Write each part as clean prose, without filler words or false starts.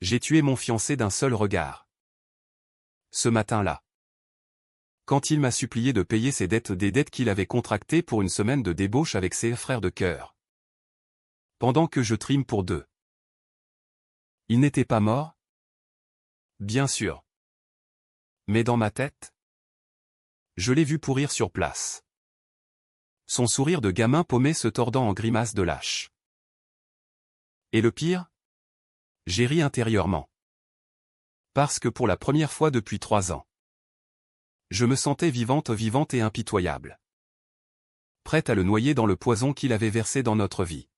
J'ai tué mon fiancé d'un seul regard. Ce matin-là. Quand il m'a supplié de payer ses dettes, des dettes qu'il avait contractées pour une semaine de débauche avec ses frères de cœur. Pendant que je trime pour deux. Il n'était pas mort? Bien sûr. Mais dans ma tête? Je l'ai vu pourrir sur place. Son sourire de gamin paumé se tordant en grimace de lâche. Et le pire? J'ai ri intérieurement. Parce que pour la première fois depuis 3 ans, je me sentais vivante et impitoyable. Prête à le noyer dans le poison qu'il avait versé dans notre vie.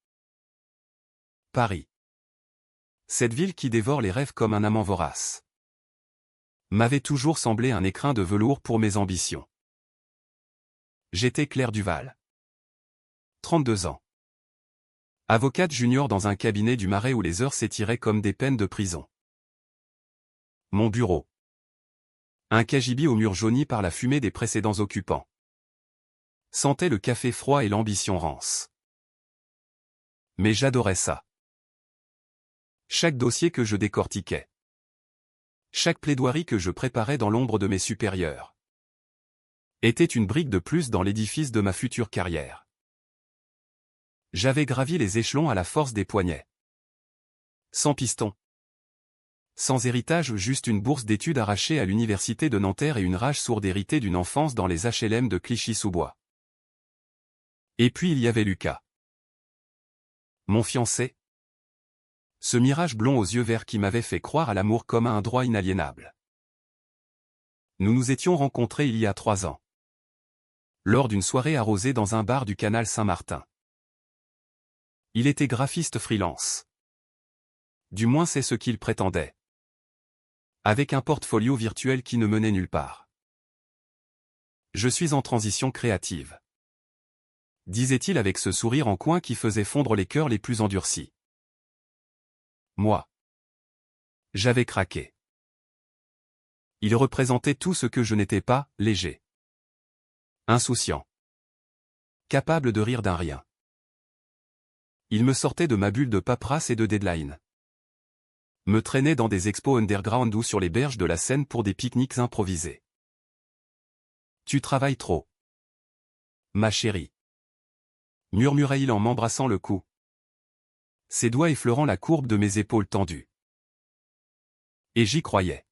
Paris. Cette ville qui dévore les rêves comme un amant vorace. M'avait toujours semblé un écrin de velours pour mes ambitions. J'étais Claire Duval. 32 ans. Avocate junior dans un cabinet du Marais où les heures s'étiraient comme des peines de prison. Mon bureau. Un cagibi au mur jauni par la fumée des précédents occupants. Sentait le café froid et l'ambition rance. Mais j'adorais ça. Chaque dossier que je décortiquais. Chaque plaidoirie que je préparais dans l'ombre de mes supérieurs. Était une brique de plus dans l'édifice de ma future carrière. J'avais gravi les échelons à la force des poignets. Sans piston. Sans héritage, juste une bourse d'études arrachée à l'université de Nanterre et une rage sourde héritée d'une enfance dans les HLM de Clichy-sous-Bois. Et puis il y avait Lucas. Mon fiancé. Ce mirage blond aux yeux verts qui m'avait fait croire à l'amour comme à un droit inaliénable. Nous nous étions rencontrés il y a 3 ans. Lors d'une soirée arrosée dans un bar du canal Saint-Martin. Il était graphiste freelance. Du moins c'est ce qu'il prétendait. Avec un portfolio virtuel qui ne menait nulle part. Je suis en transition créative. Disait-il avec ce sourire en coin qui faisait fondre les cœurs les plus endurcis. Moi. J'avais craqué. Il représentait tout ce que je n'étais pas, léger. Insouciant. Capable de rire d'un rien. Il me sortait de ma bulle de paperasse et de deadline. Me traînait dans des expos underground ou sur les berges de la Seine pour des pique-niques improvisés. Tu travailles trop. Ma chérie. Murmurait-il en m'embrassant le cou. Ses doigts effleurant la courbe de mes épaules tendues. Et j'y croyais.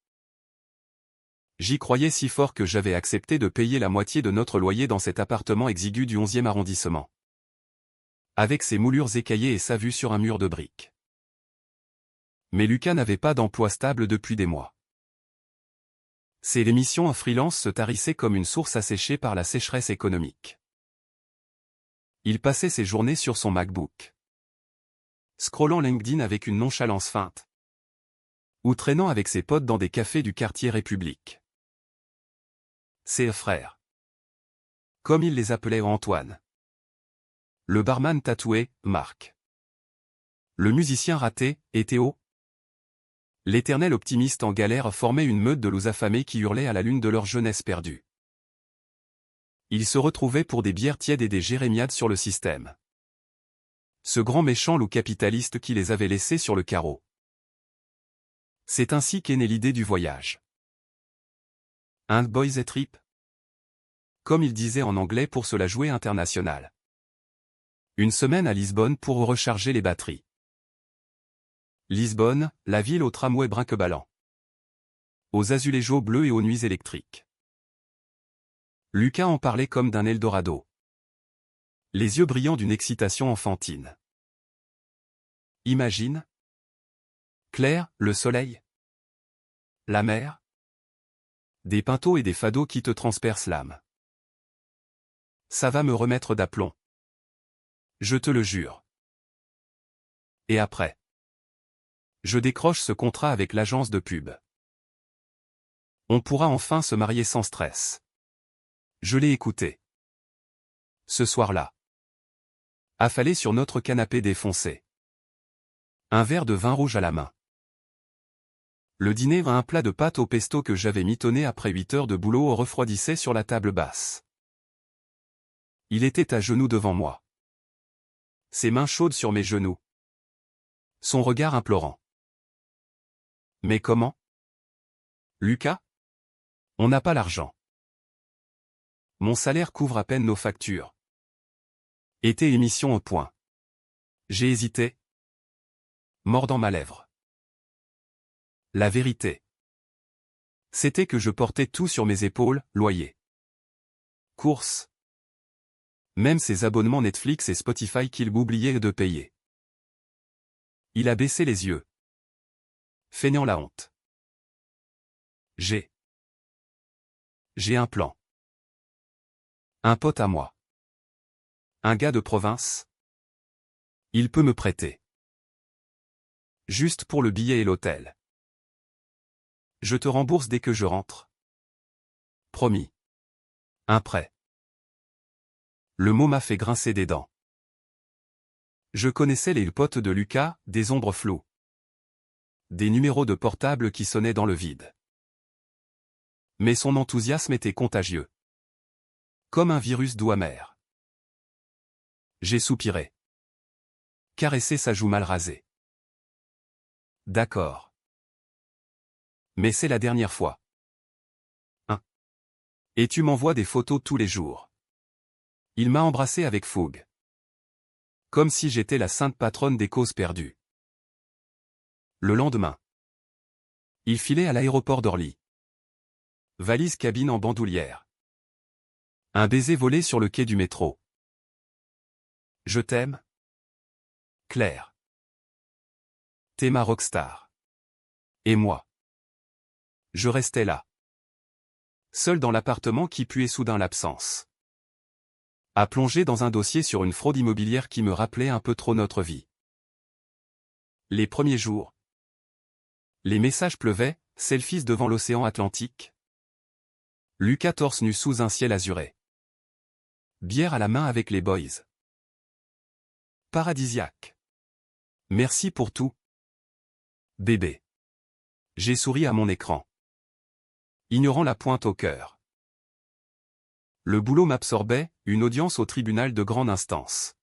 J'y croyais si fort que j'avais accepté de payer la moitié de notre loyer dans cet appartement exigu du 11e arrondissement. Avec ses moulures écaillées et sa vue sur un mur de briques. Mais Lucas n'avait pas d'emploi stable depuis des mois. Ses émissions en freelance se tarissaient comme une source asséchée par la sécheresse économique. Il passait ses journées sur son MacBook. Scrollant LinkedIn avec une nonchalance feinte. Ou traînant avec ses potes dans des cafés du quartier République. Ses frères. Comme il les appelait Antoine. Le barman tatoué, Marc. Le musicien raté, Théo. L'éternel optimiste en galère formait une meute de loups affamés qui hurlaient à la lune de leur jeunesse perdue. Ils se retrouvaient pour des bières tièdes et des jérémiades sur le système. Ce grand méchant loup capitaliste qui les avait laissés sur le carreau. C'est ainsi qu'est née l'idée du voyage. Un boys trip. Comme il disait en anglais pour se la jouer internationale. Une semaine à Lisbonne pour recharger les batteries. Lisbonne, la ville au tramway brinque-ballant. Aux azuléjos bleus et aux nuits électriques. Lucas en parlait comme d'un Eldorado. Les yeux brillants d'une excitation enfantine. Imagine. Claire, le soleil. La mer. Des pintos et des fados qui te transpercent l'âme. Ça va me remettre d'aplomb. Je te le jure. Et après. Je décroche ce contrat avec l'agence de pub. On pourra enfin se marier sans stress. Je l'ai écouté. Ce soir-là. Affalé sur notre canapé défoncé. Un verre de vin rouge à la main. Le dîner, un plat de pâtes au pesto que j'avais mitonné après 8 heures de boulot refroidissait sur la table basse. Il était à genoux devant moi. Ses mains chaudes sur mes genoux. Son regard implorant. Mais comment? Lucas? On n'a pas l'argent. Mon salaire couvre à peine nos factures. Été émission au point. J'ai hésité, mordant ma lèvre. La vérité, c'était que je portais tout sur mes épaules, loyer, courses, même ses abonnements Netflix et Spotify qu'il m'oubliait de payer. Il a baissé les yeux, feignant la honte. J'ai un plan. Un pote à moi. Un gars de province. Il peut me prêter. Juste pour le billet et l'hôtel. Je te rembourse dès que je rentre. Promis. Un prêt. Le mot m'a fait grincer des dents. Je connaissais les potes de Lucas, des ombres floues. Des numéros de portable qui sonnaient dans le vide. Mais son enthousiasme était contagieux. Comme un virus doux amer. J'ai soupiré. Caressé sa joue mal rasée. D'accord. Mais c'est la dernière fois. Hein? Et tu m'envoies des photos tous les jours. Il m'a embrassé avec fougue. Comme si j'étais la sainte patronne des causes perdues. Le lendemain. Il filait à l'aéroport d'Orly. Valise cabine en bandoulière. Un baiser volé sur le quai du métro. Je t'aime, Claire. T'es ma rockstar. Et moi. Je restais là. Seul dans l'appartement qui puait soudain l'absence. À plonger dans un dossier sur une fraude immobilière qui me rappelait un peu trop notre vie. Les premiers jours. Les messages pleuvaient, selfies devant l'océan Atlantique. Lucas torse nu sous un ciel azuré. Bière à la main avec les boys. Paradisiaque. Merci pour tout. Bébé. J'ai souri à mon écran. Ignorant la pointe au cœur. Le boulot m'absorbait, une audience au tribunal de grande instance.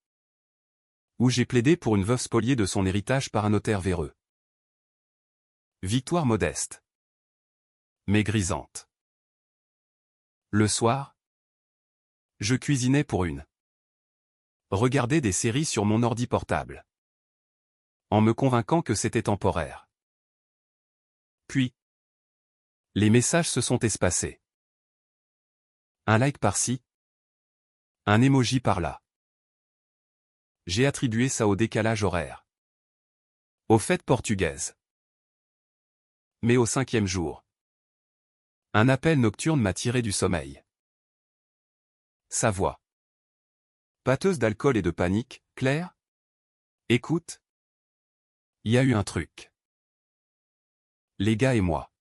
Où j'ai plaidé pour une veuve spoliée de son héritage par un notaire véreux. Victoire modeste. Mais grisante. Le soir, je cuisinais pour une. Regardais des séries sur mon ordi portable. En me convainquant que c'était temporaire. Puis, les messages se sont espacés. Un like par-ci. Un emoji par-là. J'ai attribué ça au décalage horaire. Aux fêtes portugaises. Mais au 5e jour. Un appel nocturne m'a tiré du sommeil. Sa voix. Pâteuse d'alcool et de panique, Claire? Écoute. Il y a eu un truc. Les gars et moi.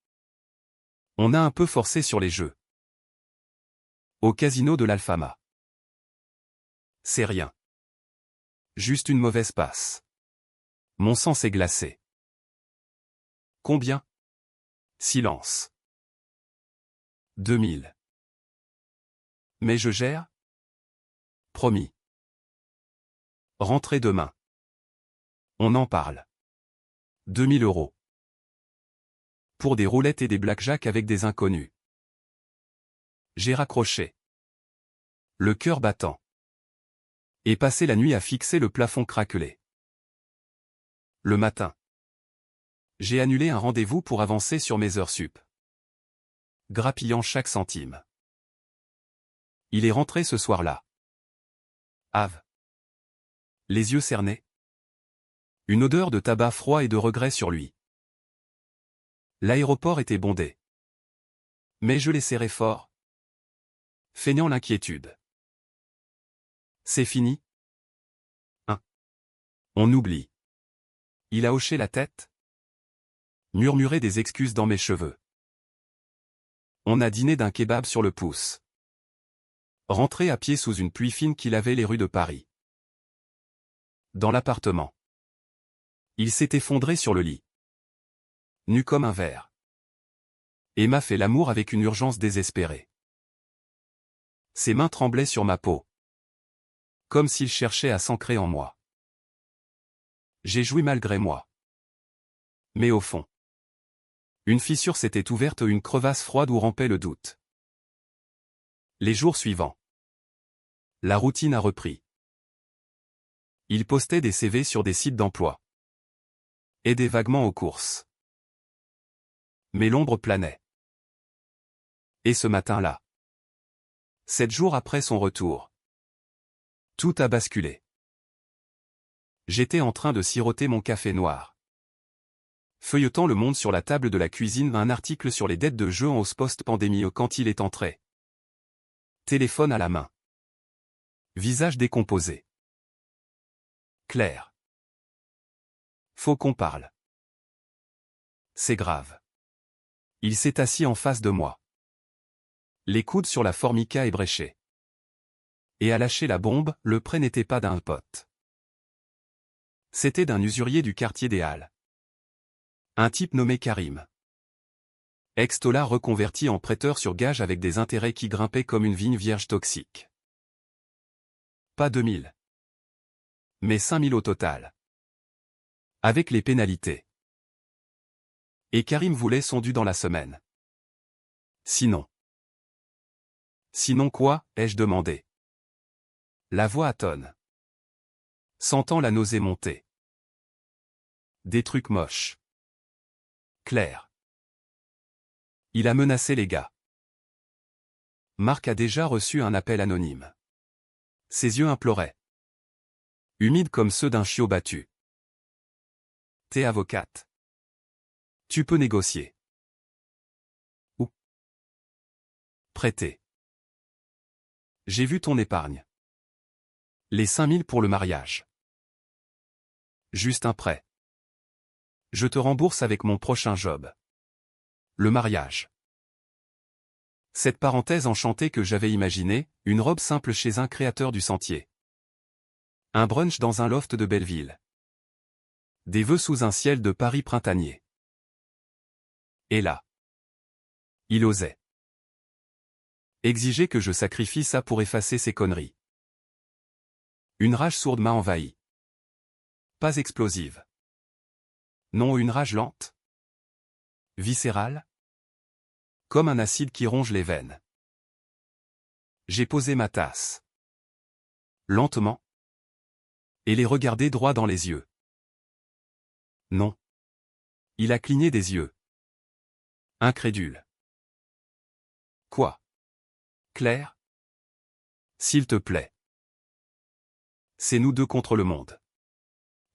On a un peu forcé sur les jeux. Au casino de l'Alfama. C'est rien. Juste une mauvaise passe. Mon sang s'est glacé. Combien? Silence. 2000. Mais je gère? Promis. Rentrez demain. On en parle. 2000 €. Pour des roulettes et des blackjack avec des inconnus. J'ai raccroché. Le cœur battant. Et passé la nuit à fixer le plafond craquelé. Le matin. J'ai annulé un rendez-vous pour avancer sur mes heures sup. Grappillant chaque centime. Il est rentré ce soir-là. Ave. Les yeux cernés. Une odeur de tabac froid et de regret sur lui. L'aéroport était bondé. Mais je l'ai serré fort. Feignant l'inquiétude. C'est fini? Hein? On oublie. Il a hoché la tête. Murmuré des excuses dans mes cheveux. On a dîné d'un kebab sur le pouce. Rentré à pied sous une pluie fine qui lavait les rues de Paris. Dans l'appartement. Il s'est effondré sur le lit. Nu comme un verre. Et m'a fait l'amour avec une urgence désespérée. Ses mains tremblaient sur ma peau. Comme s'il cherchait à s'ancrer en moi. J'ai joui malgré moi. Mais au fond. Une fissure s'était ouverte, une crevasse froide où rampait le doute. Les jours suivants. La routine a repris. Il postait des CV sur des sites d'emploi. Aidait vaguement aux courses. Mais l'ombre planait. Et ce matin-là. 7 jours après son retour. Tout a basculé. J'étais en train de siroter mon café noir. Feuilletant Le Monde sur la table de la cuisine, un article sur les dettes de jeux en hausse post-pandémie quand il est entré. Téléphone à la main. Visage décomposé. Claire. Faut qu'on parle. C'est grave. Il s'est assis en face de moi. Les coudes sur la formica ébréchée. Et a lâché la bombe, le prêt n'était pas d'un pote. C'était d'un usurier du quartier des Halles. Un type nommé Karim. Ex-tolard reconverti en prêteur sur gage avec des intérêts qui grimpaient comme une vigne vierge toxique. Pas 2000. Mais 5000 au total. Avec les pénalités. Et Karim voulait son dû dans la semaine. Sinon. Sinon quoi, ai-je demandé. La voix atone. Sentant la nausée monter. Des trucs moches. Claire. Il a menacé les gars. Marc a déjà reçu un appel anonyme. Ses yeux imploraient. Humides comme ceux d'un chiot battu. T'es avocate. Tu peux négocier. Ou prêter. J'ai vu ton épargne. Les 5000 pour le mariage. Juste un prêt. Je te rembourse avec mon prochain job. Le mariage. Cette parenthèse enchantée que j'avais imaginée, une robe simple chez un créateur du sentier. Un brunch dans un loft de Belleville. Des vœux sous un ciel de Paris printanier. Et là. Il osait. Exiger que je sacrifie ça pour effacer ces conneries. Une rage sourde m'a envahi. Pas explosive. Non, une rage lente. Viscérale. Comme un acide qui ronge les veines. J'ai posé ma tasse. Lentement. Et les regardé droit dans les yeux. Non. Il a cligné des yeux. Incrédule. Quoi? Claire? S'il te plaît. C'est nous deux contre le monde.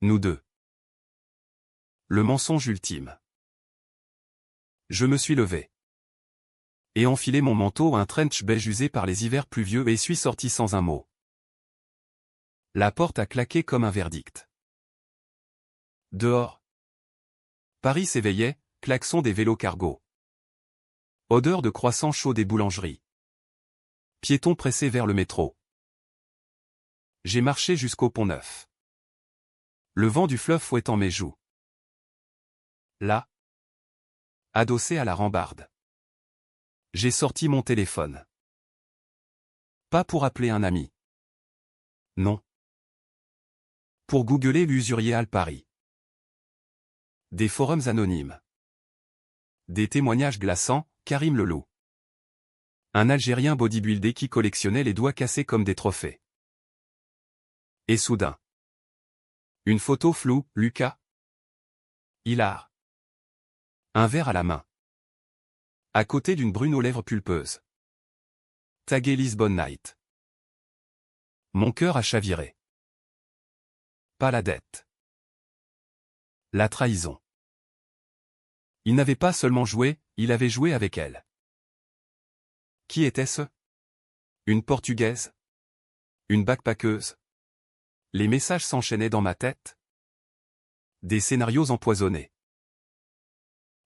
Nous deux. Le mensonge ultime. Je me suis levé. Et enfilé mon manteau, un trench beige usé par les hivers pluvieux, et suis sorti sans un mot. La porte a claqué comme un verdict. Dehors. Paris s'éveillait, klaxon des vélos cargo. Odeur de croissants chauds des boulangeries. Piétons pressés vers le métro. J'ai marché jusqu'au Pont-Neuf. Le vent du fleuve fouettant mes joues. Là. Adossé à la rambarde. J'ai sorti mon téléphone. Pas pour appeler un ami. Non. Pour googler l'usurier Halles Paris. Des forums anonymes. Des témoignages glaçants, Karim Leloup. Un Algérien bodybuildé qui collectionnait les doigts cassés comme des trophées. Et soudain. Une photo floue, Lucas. Hilar. Un verre à la main. À côté d'une brune aux lèvres pulpeuses. Tagué Lisbon Night. Mon cœur a chaviré. Pas la dette. La trahison. Il n'avait pas seulement joué, il avait joué avec elle. Qui était-ce? Une Portugaise? Une backpackeuse? Les messages s'enchaînaient dans ma tête. Des scénarios empoisonnés.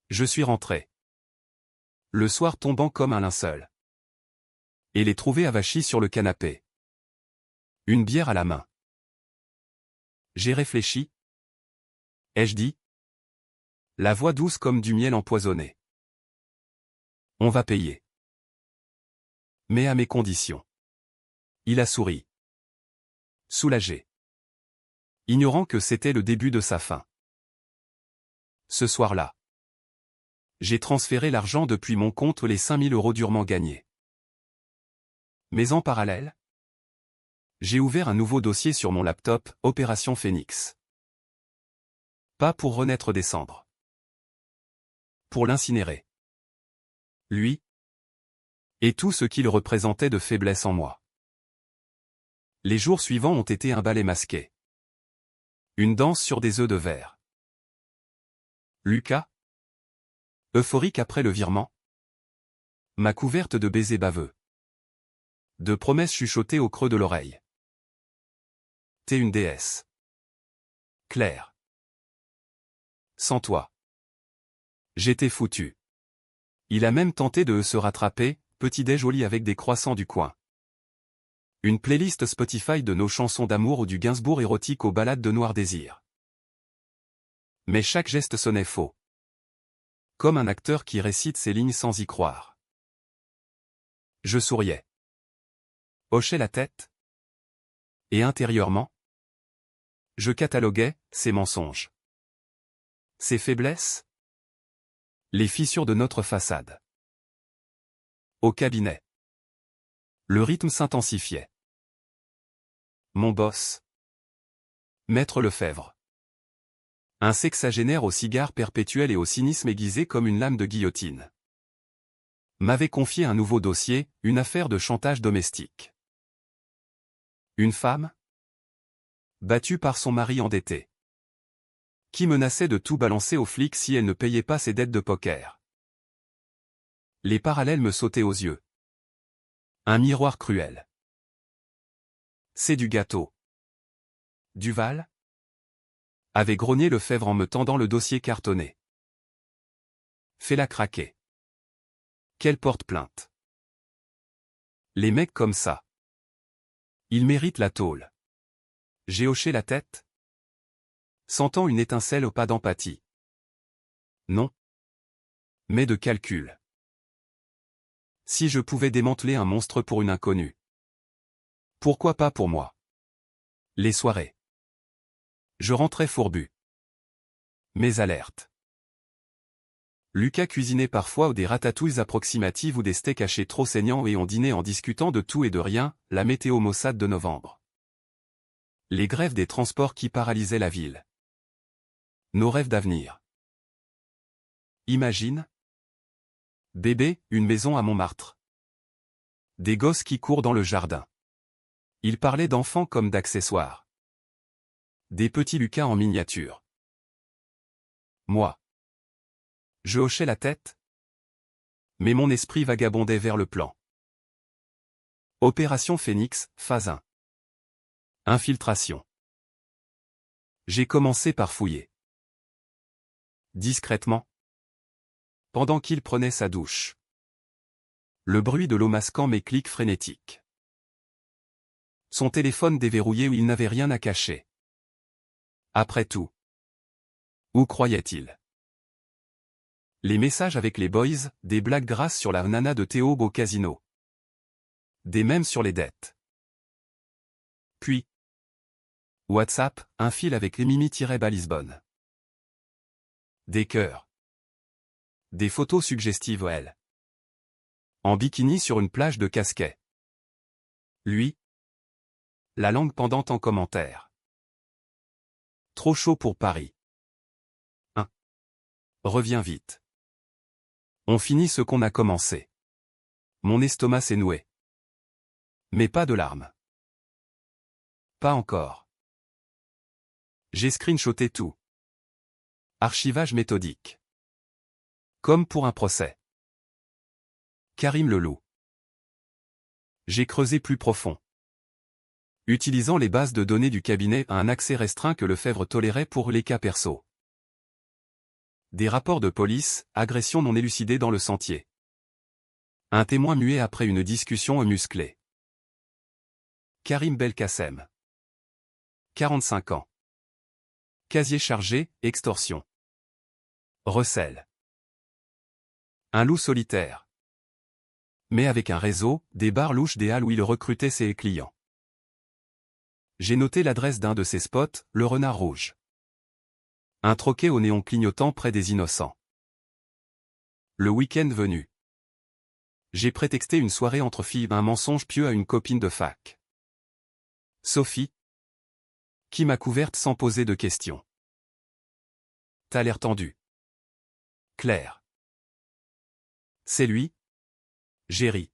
Je suis rentré. Le soir tombant comme un linceul. Et les trouver avachis sur le canapé. Une bière à la main. J'ai réfléchi. Ai-je dit? La voix douce comme du miel empoisonné. On va payer. Mais à mes conditions. Il a souri. Soulagé. Ignorant que c'était le début de sa fin. Ce soir-là. J'ai transféré l'argent depuis mon compte, les 5 000 € durement gagnés. Mais en parallèle, j'ai ouvert un nouveau dossier sur mon laptop, Opération Phénix. Pas pour renaître des cendres. Pour l'incinérer. Lui. Et tout ce qu'il représentait de faiblesse en moi. Les jours suivants ont été un ballet masqué. Une danse sur des œufs de verre. Lucas. Euphorique après le virement. M'a couverte de baisers baveux. De promesses chuchotées au creux de l'oreille. T'es une déesse. Claire. Sans toi. J'étais foutu. Il a même tenté de se rattraper, petit-déj au lit avec des croissants du coin. Une playlist Spotify de nos chansons d'amour ou du Gainsbourg érotique aux balades de Noir Désir. Mais chaque geste sonnait faux. Comme un acteur qui récite ses lignes sans y croire. Je souriais. Hochais la tête. Et intérieurement, je cataloguais ses mensonges. Ses faiblesses. Les fissures de notre façade. Au cabinet. Le rythme s'intensifiait. Mon boss. Maître Lefebvre. Un sexagénaire au cigare perpétuel et au cynisme aiguisé comme une lame de guillotine. M'avait confié un nouveau dossier, une affaire de chantage domestique. Une femme. Battue par son mari endetté. Qui menaçait de tout balancer aux flics si elle ne payait pas ses dettes de poker. Les parallèles me sautaient aux yeux. Un miroir cruel. C'est du gâteau. Duval avait grogné Lefebvre en me tendant le dossier cartonné. Fais-la craquer. Qu'elle porte plainte. Les mecs comme ça. Ils méritent la tôle. J'ai hoché la tête. Sentant une étincelle au pas d'empathie. Non. Mais de calcul. Si je pouvais démanteler un monstre pour une inconnue. Pourquoi pas pour moi? Les soirées. Je rentrais fourbu. Mes alertes. Lucas cuisinait parfois des ratatouilles approximatives ou des steaks hachés trop saignants et on dînait en discutant de tout et de rien, la météo maussade de novembre. Les grèves des transports qui paralysaient la ville. Nos rêves d'avenir. Imagine. Bébé, une maison à Montmartre. Des gosses qui courent dans le jardin. Il parlait d'enfants comme d'accessoires. Des petits Lucas en miniature. Moi. Je hochais la tête. Mais mon esprit vagabondait vers le plan. Opération Phénix, phase 1. Infiltration. J'ai commencé par fouiller. Discrètement. Pendant qu'il prenait sa douche. Le bruit de l'eau masquant mes clics frénétiques. Son téléphone déverrouillé où il n'avait rien à cacher. Après tout. Où croyait-il? Les messages avec les boys, des blagues grasses sur la nana de Théo au casino. Des mèmes sur les dettes. Puis. WhatsApp, un fil avec les Mimi-Lisbonne. Des cœurs. Des photos suggestives elle. En bikini sur une plage de Casquet. Lui. La langue pendante en commentaire. Trop chaud pour Paris. 1. Reviens vite. On finit ce qu'on a commencé. Mon estomac s'est noué. Mais pas de larmes. Pas encore. J'ai screenshoté tout. Archivage méthodique. Comme pour un procès. Karim Leloup. J'ai creusé plus profond. Utilisant les bases de données du cabinet à un accès restreint que Lefebvre tolérait pour les cas perso. Des rapports de police, agression non élucidée dans le sentier. Un témoin muet après une discussion musclée. Karim Belkacem. 45 ans. Casier chargé, extorsion. Recel. Un loup solitaire. Mais avec un réseau, des bars louches des halles où il recrutait ses clients. J'ai noté l'adresse d'un de ses spots, le Renard Rouge. Un troquet au néon clignotant près des innocents. Le week-end venu. J'ai prétexté une soirée entre filles, un mensonge pieux à une copine de fac. Sophie, qui m'a couverte sans poser de questions. T'as l'air tendu. Claire. C'est lui? J'ai ri.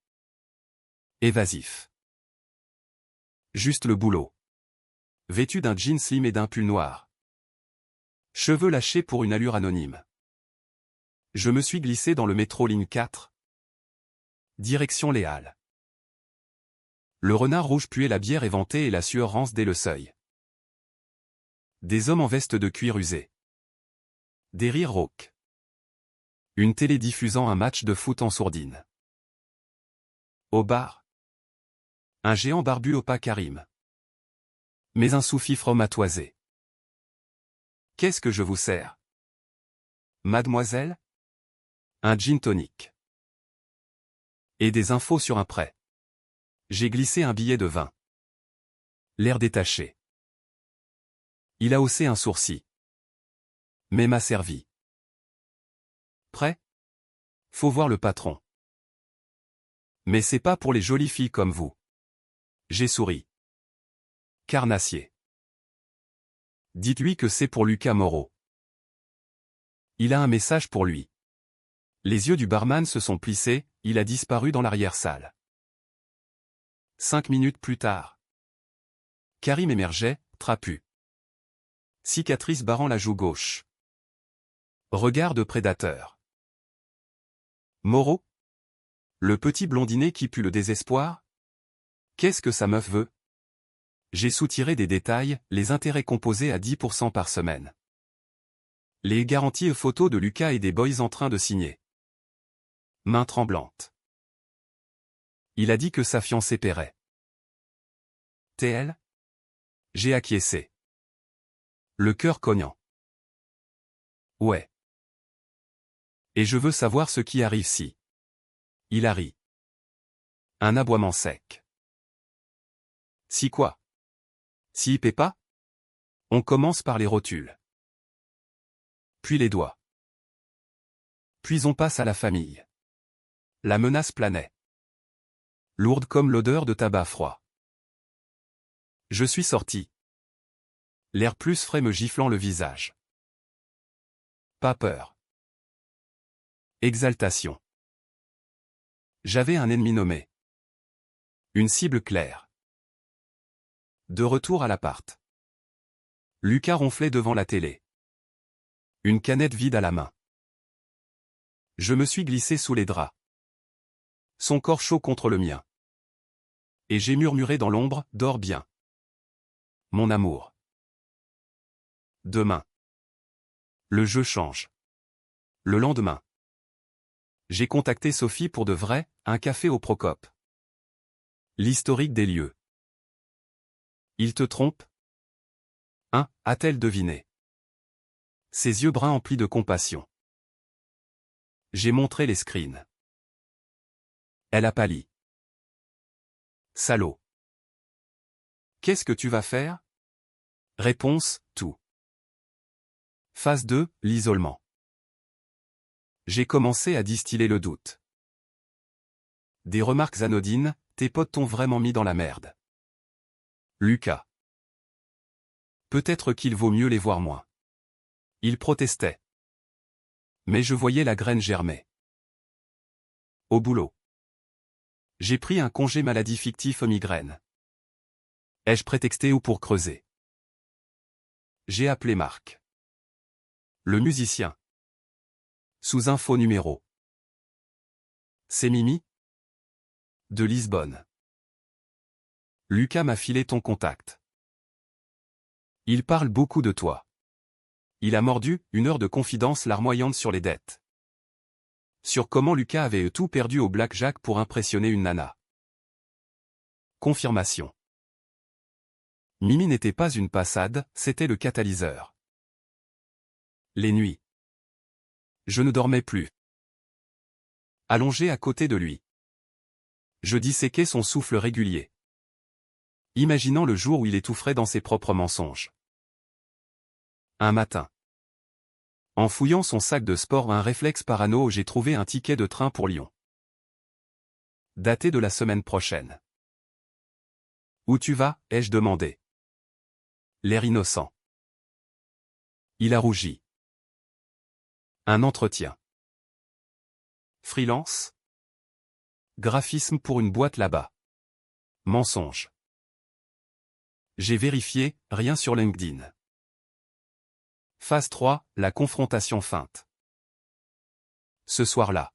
Évasif. Juste le boulot. Vêtu d'un jean slim et d'un pull noir. Cheveux lâchés pour une allure anonyme. Je me suis glissé dans le métro ligne 4. Direction les Halles. Le renard rouge puait la bière éventée et la sueur rance dès le seuil. Des hommes en veste de cuir usé. Des rires rauques. Une télé diffusant un match de foot en sourdine. Au bar. Un géant barbu au pas Karim. Mais un sous-fifre matoisé. Qu'est-ce que je vous sers? Mademoiselle? Un gin tonic. Et des infos sur un prêt. J'ai glissé un billet de 20. L'air détaché. Il a haussé un sourcil. Mais m'a servi. Prêt? Faut voir le patron. Mais c'est pas pour les jolies filles comme vous. J'ai souri. Carnassier. Dites-lui que c'est pour Lucas Moreau. Il a un message pour lui. Les yeux du barman se sont plissés, il a disparu dans l'arrière-salle. 5 minutes plus tard. Karim émergeait, trapu. Cicatrice barrant la joue gauche. Regard de prédateur. Moreau? Le petit blondinet qui pue le désespoir? Qu'est-ce que sa meuf veut? J'ai soutiré des détails, les intérêts composés à 10% par semaine. Les garanties photos de Lucas et des boys en train de signer. Main tremblante. Il a dit que sa fiancée paierait. TL? J'ai acquiescé. Le cœur cognant. Ouais. Et je veux savoir ce qui arrive si. Il a ri. Un aboiement sec. Si quoi? Si paie pas? On commence par les rotules. Puis les doigts. Puis on passe à la famille. La menace planait. Lourde comme l'odeur de tabac froid. Je suis sorti. L'air plus frais me giflant le visage. Pas peur. Exaltation. J'avais un ennemi nommé. Une cible claire. De retour à l'appart. Lucas ronflait devant la télé. Une canette vide à la main. Je me suis glissé sous les draps. Son corps chaud contre le mien. Et j'ai murmuré dans l'ombre, dors bien. Mon amour. Demain. Le jeu change. Le lendemain. J'ai contacté Sophie pour de vrai, un café au Procope. L'historique des lieux. Il te trompe? Hein, a-t-elle deviné? Ses yeux bruns emplis de compassion. J'ai montré les screens. Elle a pâli. Salaud. Qu'est-ce que tu vas faire? Réponse, tout. Phase 2, l'isolement. J'ai commencé à distiller le doute. Des remarques anodines, tes potes t'ont vraiment mis dans la merde. Lucas. Peut-être qu'il vaut mieux les voir moins. Il protestait. Mais je voyais la graine germer. Au boulot. J'ai pris un congé maladie fictif migraine. Ai-je prétexté ou pour creuser? J'ai appelé Marc. Le musicien. Sous un faux numéro. C'est Mimi? De Lisbonne. Lucas m'a filé ton contact. Il parle beaucoup de toi. Il a mordu, 1 heure de confidence larmoyante sur les dettes. Sur comment Lucas avait tout perdu au blackjack pour impressionner une nana. Confirmation. Mimi n'était pas une passade, c'était le catalyseur. Les nuits. Je ne dormais plus. Allongé à côté de lui. Je disséquais son souffle régulier. Imaginant le jour où il étoufferait dans ses propres mensonges. Un matin. En fouillant son sac de sport un réflexe parano, j'ai trouvé un ticket de train pour Lyon. Daté de la semaine prochaine. Où tu vas, ai-je demandé. L'air innocent. Il a rougi. Un entretien. Freelance. Graphisme pour une boîte là-bas. Mensonge. J'ai vérifié, rien sur LinkedIn. Phase 3, la confrontation feinte. Ce soir-là.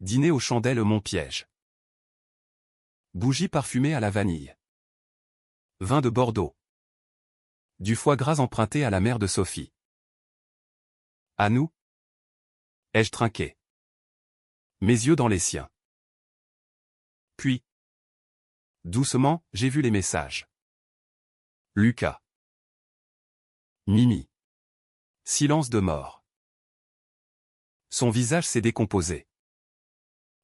Dîner aux chandelles mon piège. Bougies parfumées à la vanille. Vin de Bordeaux. Du foie gras emprunté à la mère de Sophie. À nous? Ai-je trinqué? Mes yeux dans les siens. Puis, doucement, j'ai vu les messages. Lucas. Mimi. Silence de mort. Son visage s'est décomposé.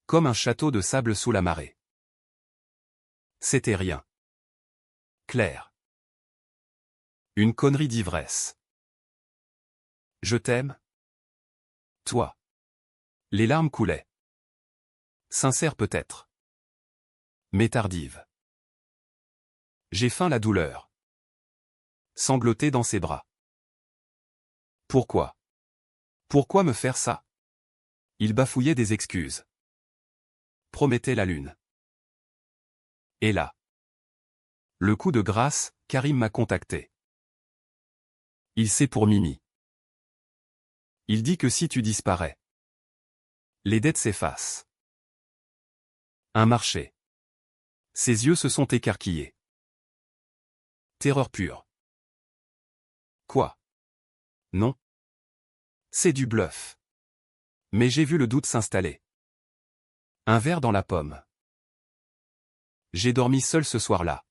Comme un château de sable sous la marée. C'était rien. Claire. Une connerie d'ivresse. Je t'aime. Toi. Les larmes coulaient. Sincères peut-être. Mais tardives. J'ai faim la douleur. Sangloter dans ses bras. Pourquoi? Pourquoi me faire ça? Il bafouillait des excuses. Promettait la lune. Et là. Le coup de grâce, Karim m'a contacté. Il sait pour Mimi. Il dit que si tu disparais, les dettes s'effacent. Un marché. Ses yeux se sont écarquillés. Terreur pure. Quoi? Non. C'est du bluff. Mais j'ai vu le doute s'installer. Un verre dans la pomme. J'ai dormi seul ce soir-là.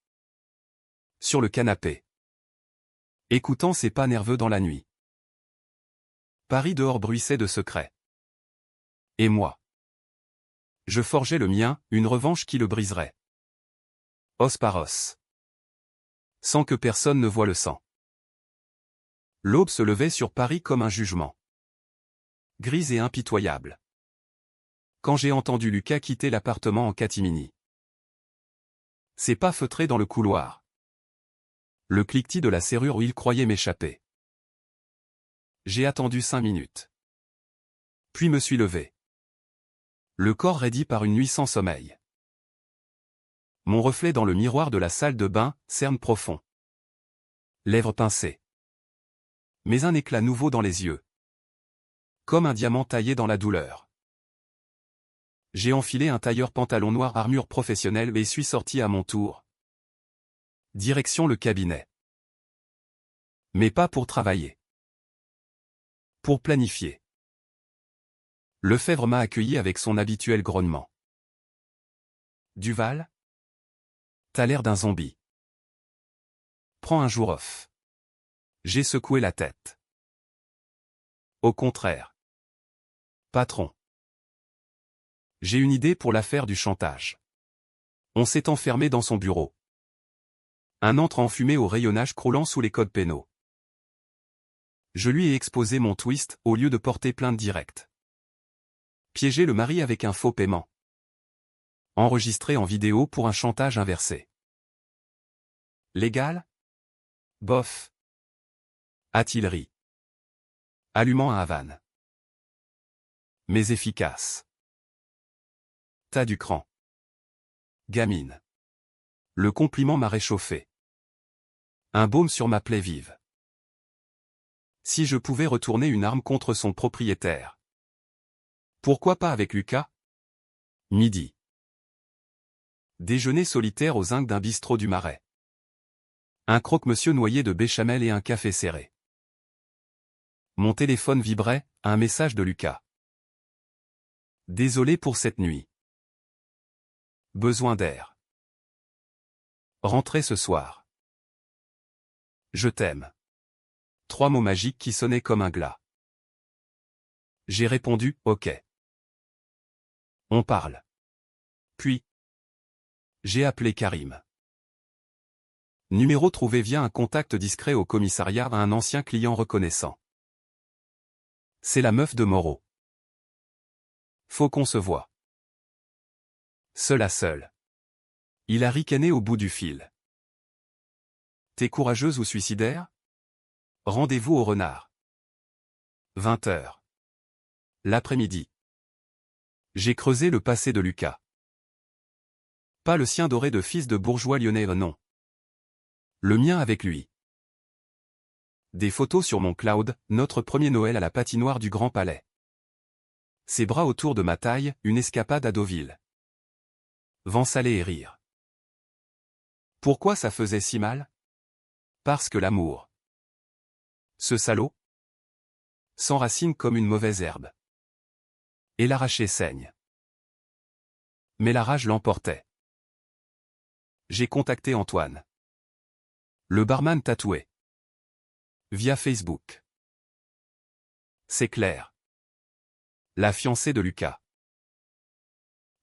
Sur le canapé. Écoutant ses pas nerveux dans la nuit. Paris dehors bruissait de secrets. Et moi? Je forgeais le mien, une revanche qui le briserait. Os par os. Sans que personne ne voie le sang. L'aube se levait sur Paris comme un jugement. Grise et impitoyable. Quand j'ai entendu Lucas quitter l'appartement en catimini. Ses pas feutrés dans le couloir. Le cliquetis de la serrure où il croyait m'échapper. J'ai attendu 5 minutes. Puis me suis levé. Le corps raidi par une nuit sans sommeil. Mon reflet dans le miroir de la salle de bain, cerne profond. Lèvres pincées. Mais un éclat nouveau dans les yeux. Comme un diamant taillé dans la douleur. J'ai enfilé un tailleur pantalon noir armure professionnelle et suis sorti à mon tour. Direction le cabinet. Mais pas pour travailler. Pour planifier. Lefebvre m'a accueilli avec son habituel grognement. Duval? T'as l'air d'un zombie. Prends un jour off. J'ai secoué la tête. Au contraire. Patron. J'ai une idée pour l'affaire du chantage. On s'est enfermé dans son bureau. Un antre enfumé au rayonnage croulant sous les codes pénaux. Je lui ai exposé mon twist, au lieu de porter plainte directe. Piéger le mari avec un faux paiement. Enregistré en vidéo pour un chantage inversé. Légal? Bof. A-t-il ri. Allumant un Havane. Mais efficace. T'as du cran. Gamine. Le compliment m'a réchauffé. Un baume sur ma plaie vive. Si je pouvais retourner une arme contre son propriétaire. Pourquoi pas avec Lucas? Midi. Déjeuner solitaire aux zincs d'un bistrot du Marais. Un croque-monsieur noyé de béchamel et un café serré. Mon téléphone vibrait, un message de Lucas. Désolé pour cette nuit. Besoin d'air. Rentrez ce soir. Je t'aime. 3 mots magiques qui sonnaient comme un glas. J'ai répondu, ok. On parle. Puis, j'ai appelé Karim. Numéro trouvé via un contact discret au commissariat à un ancien client reconnaissant. C'est la meuf de Moreau. Faut qu'on se voie. Seul à seul. Il a ricané au bout du fil. T'es courageuse ou suicidaire? Rendez-vous au Renard. 20h. L'après-midi. J'ai creusé le passé de Lucas. Pas le sien doré de fils de bourgeois lyonnais, non. Le mien avec lui. Des photos sur mon cloud, notre premier Noël à la patinoire du Grand Palais. Ses bras autour de ma taille, une escapade à Deauville. Vent salé et rire. Pourquoi ça faisait si mal? Parce que l'amour. Ce salaud s'enracine comme une mauvaise herbe. Et l'arracher saigne. Mais la rage l'emportait. J'ai contacté Antoine. Le barman tatoué. Via Facebook. C'est clair. La fiancée de Lucas.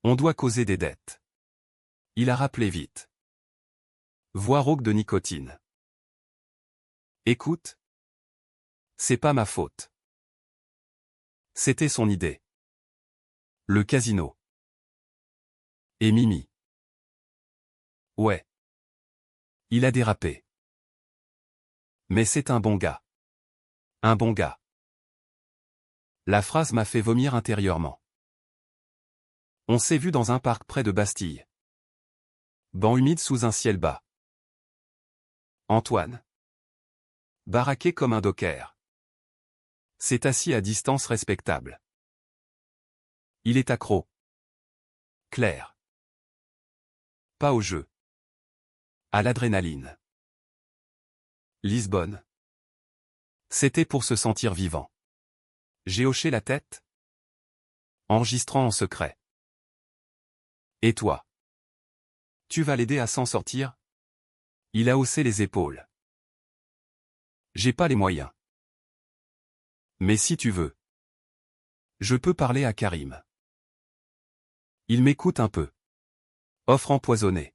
On doit causer des dettes. Il a rappelé vite. Voix rauque de nicotine. Écoute. C'est pas ma faute. C'était son idée. Le casino. Et Mimi. Ouais. Il a dérapé. Mais c'est un bon gars. Un bon gars. La phrase m'a fait vomir intérieurement. On s'est vu dans un parc près de Bastille. Banc humide sous un ciel bas. Antoine. Baraqué comme un docker. S'est assis à distance respectable. Il est accro. Clair. Pas au jeu. À l'adrénaline. Lisbonne. C'était pour se sentir vivant. J'ai hoché la tête. Enregistrant en secret. Et toi? Tu vas l'aider à s'en sortir? Il a haussé les épaules. J'ai pas les moyens. Mais si tu veux. Je peux parler à Karim. Il m'écoute un peu. Offre empoisonnée.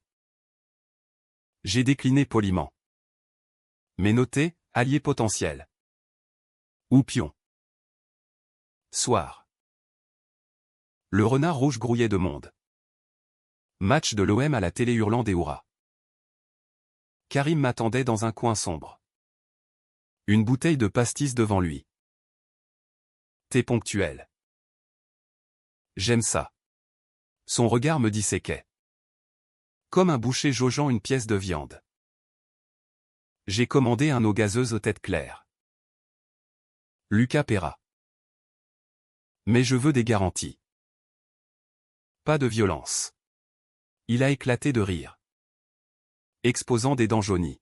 J'ai décliné poliment. Mais noté, allié potentiel. Ou pion. Soir. Le Renard rouge grouillait de monde. Match de l'OM à la télé hurlant des hurrahs. Karim m'attendait dans un coin sombre. Une bouteille de pastis devant lui. T'es ponctuel. J'aime ça. Son regard me disséquait. Comme un boucher jaugeant une pièce de viande. J'ai commandé un eau gazeuse aux têtes claires. Lucas paiera. Mais je veux des garanties. Pas de violence. Il a éclaté de rire. Exposant des dents jaunies.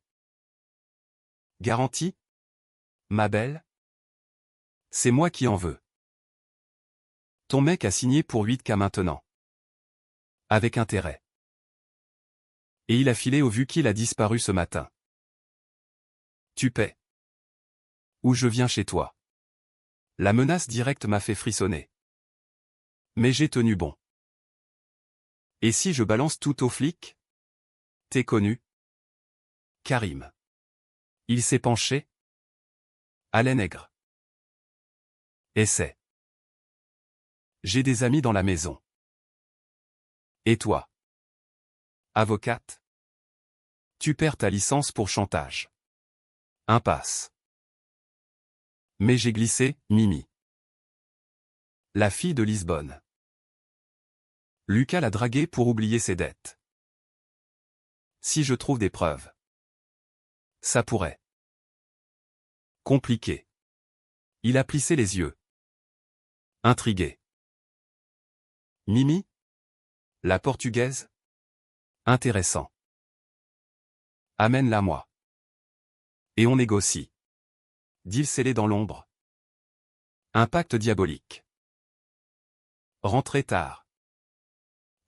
Garantie? Ma belle? C'est moi qui en veux. Ton mec a signé pour 8K maintenant. Avec intérêt. Et il a filé au vu qu'il a disparu ce matin. Tu paies. Ou je viens chez toi. La menace directe m'a fait frissonner. Mais j'ai tenu bon. Et si je balance tout aux flics? T'es connu? Karim. Il s'est penché? Alain Nègre. Essaie. J'ai des amis dans la maison. Et toi? Avocate? Tu perds ta licence pour chantage. Impasse. Mais j'ai glissé, Mimi. La fille de Lisbonne. Lucas l'a draguée pour oublier ses dettes. Si je trouve des preuves. Ça pourrait. Compliqué. Il a plissé les yeux. Intrigué. Mimi? La portugaise? Intéressant. Amène-la moi. Et on négocie. Deal scellé dans l'ombre. Un pacte diabolique. Rentré tard.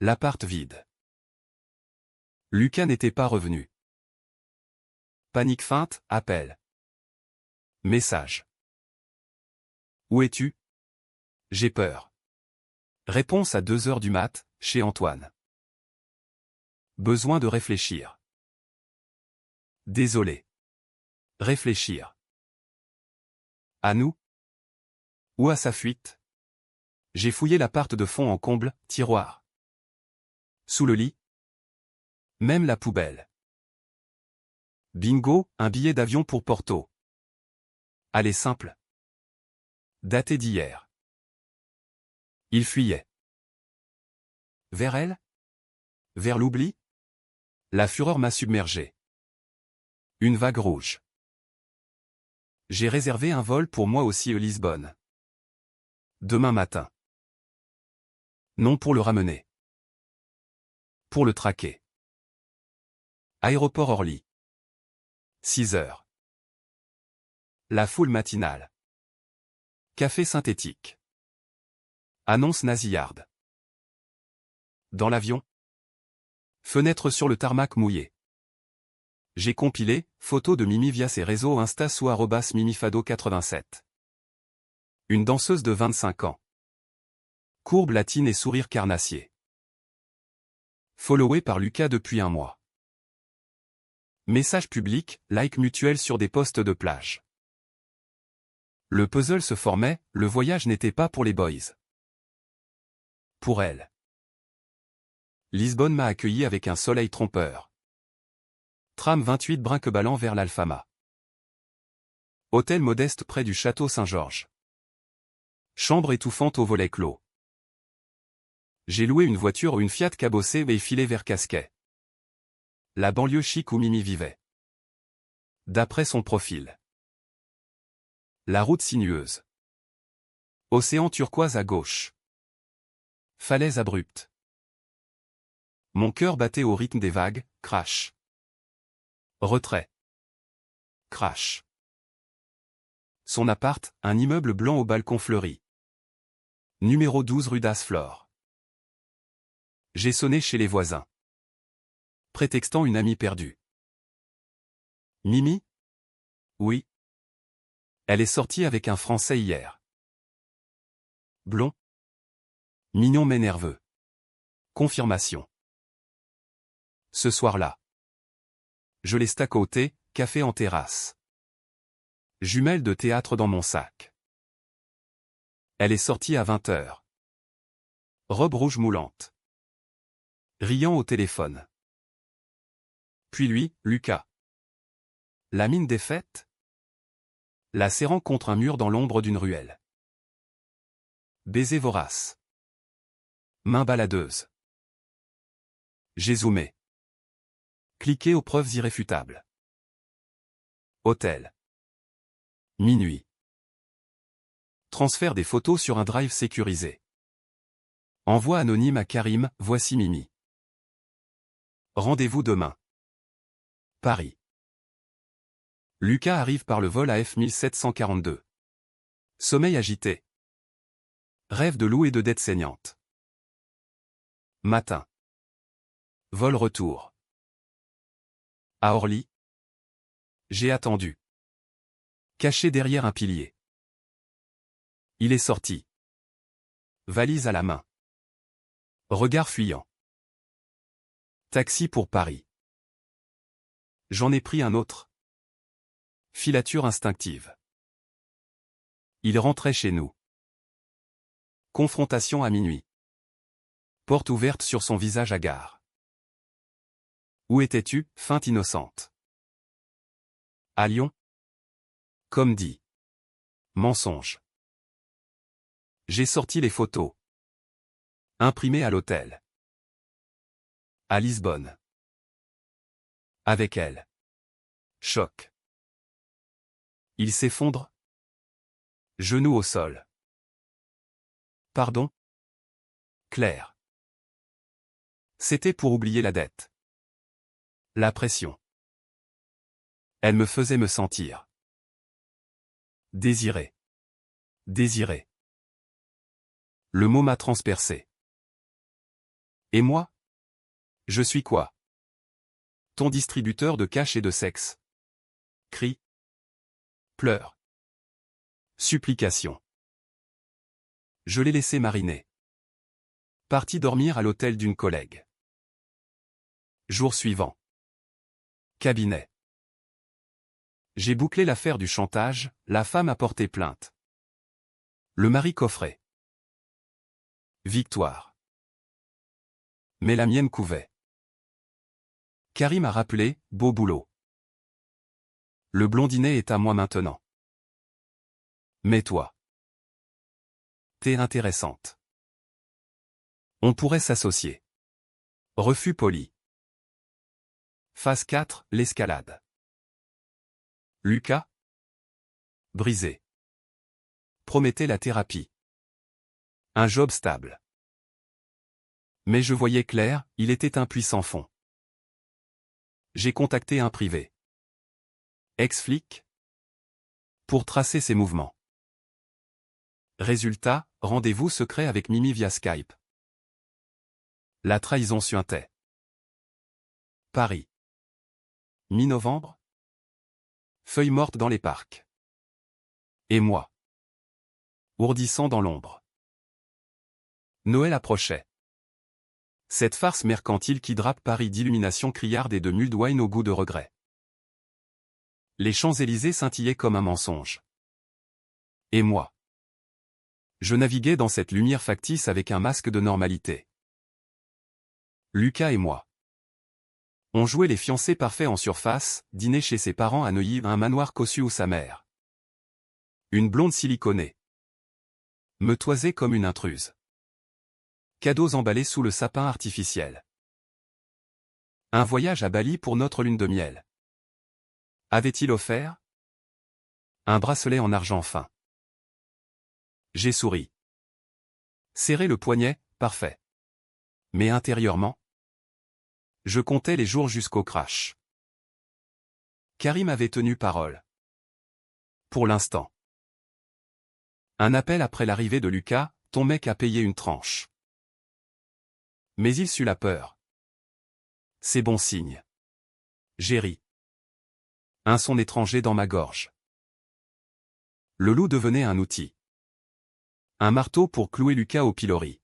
L'appart vide. Lucas n'était pas revenu. Panique feinte, appel. Message. Où es-tu? J'ai peur. Réponse à 2h du mat, chez Antoine. Besoin de réfléchir. Désolé. Réfléchir. À nous? Ou à sa fuite. J'ai fouillé l'appart de fond en comble, tiroir. Sous le lit. Même la poubelle. Bingo, un billet d'avion pour Porto. Allez simple. Daté d'hier. Il fuyait. Vers elle? Vers l'oubli? La fureur m'a submergé. Une vague rouge. J'ai réservé un vol pour moi aussi à Lisbonne. Demain matin. Non pour le ramener. Pour le traquer. Aéroport Orly. 6 heures. La foule matinale. Café synthétique. Annonce nasillarde. Dans l'avion. Fenêtre sur le tarmac mouillé. J'ai compilé, photos de Mimi via ses réseaux Insta sous @mimifado87. Une danseuse de 25 ans. Courbe latine et sourire carnassier. Followée par Lucas depuis un mois. Message public, like mutuel sur des posts de plage. Le puzzle se formait, le voyage n'était pas pour les boys. Pour elle. Lisbonne m'a accueilli avec un soleil trompeur. Tram 28 Brinqueballant vers l'Alfama. Hôtel modeste près du château Saint-Georges. Chambre étouffante au volet clos. J'ai loué une voiture ou une Fiat cabossée et filé vers Casquet. La banlieue chic où Mimi vivait. D'après son profil. La route sinueuse. Océan turquoise à gauche. Falaise abrupte. Mon cœur battait au rythme des vagues, crash. Retrait. Crash. Son appart, un immeuble blanc au balcon fleuri. Numéro 12 rue d'Asflore. J'ai sonné chez les voisins. Prétextant une amie perdue. Mimi? Oui. Elle est sortie avec un Français hier. Blond. Mignon mais nerveux. Confirmation. Ce soir-là. Je l'ai staccoté, café en terrasse. Jumelle de théâtre dans mon sac. Elle est sortie à 20h. Robe rouge moulante. Riant au téléphone. Puis lui, Lucas. La mine défaite? La serrant contre un mur dans l'ombre d'une ruelle. Baiser vorace. Main baladeuse. J'ai zoomé. Cliquez aux preuves irréfutables. Hôtel. Minuit. Transfert des photos sur un drive sécurisé. Envoi anonyme à Karim, voici Mimi. Rendez-vous demain. Paris. Lucas arrive par le vol AF 1742. Sommeil agité. Rêve de loup et de dettes saignantes. Matin. Vol retour. À Orly. J'ai attendu. Caché derrière un pilier. Il est sorti. Valise à la main. Regard fuyant. Taxi pour Paris. J'en ai pris un autre. Filature instinctive. Il rentrait chez nous. Confrontation à minuit. Porte ouverte sur son visage hagard. Où étais-tu, feinte innocente? À Lyon? Comme dit. Mensonge. J'ai sorti les photos. Imprimées à l'hôtel. À Lisbonne. Avec elle. Choc. Il s'effondre. Genou au sol. Pardon? Claire. C'était pour oublier la dette. La pression. Elle me faisait me sentir. Désiré. Désiré. Le mot m'a transpercé. Et moi? Je suis quoi? Ton distributeur de cash et de sexe. Cri. Pleurs. Supplication. Je l'ai laissé mariner. Parti dormir à l'hôtel d'une collègue. Jour suivant. Cabinet. J'ai bouclé l'affaire du chantage, la femme a porté plainte. Le mari coffrait. Victoire. Mais la mienne couvait. Karim a rappelé, beau boulot. Le blondinet est à moi maintenant. Mais toi. T'es intéressante. On pourrait s'associer. Refus poli. Phase 4, l'escalade. Lucas. Brisé. Promettait la thérapie. Un job stable. Mais je voyais clair, il était un puissant fond. J'ai contacté un privé. Ex-flic. Pour tracer ses mouvements. Résultat, rendez-vous secret avec Mimi via Skype. La trahison suintait. Paris. Mi-novembre. Feuilles mortes dans les parcs. Et moi. Ourdissant dans l'ombre. Noël approchait. Cette farce mercantile qui drape Paris d'illuminations criardes et de mules wine au goût de regret. Les Champs-Élysées scintillaient comme un mensonge. Et moi. Je naviguais dans cette lumière factice avec un masque de normalité. Lucas et moi. On jouait les fiancés parfaits en surface, dîner chez ses parents à Neuilly, un manoir cossu ou sa mère. Une blonde siliconée. Me toisait comme une intruse. Cadeaux emballés sous le sapin artificiel. Un voyage à Bali pour notre lune de miel. Avait-il offert? Un bracelet en argent fin. J'ai souri. Serré le poignet, parfait. Mais intérieurement, je comptais les jours jusqu'au crash. Karim avait tenu parole. Pour l'instant. Un appel après l'arrivée de Lucas, ton mec a payé une tranche. Mais il sut la peur. C'est bon signe. J'ai ri. Un son étranger dans ma gorge. Le loup devenait un outil. Un marteau pour clouer Lucas au pilori.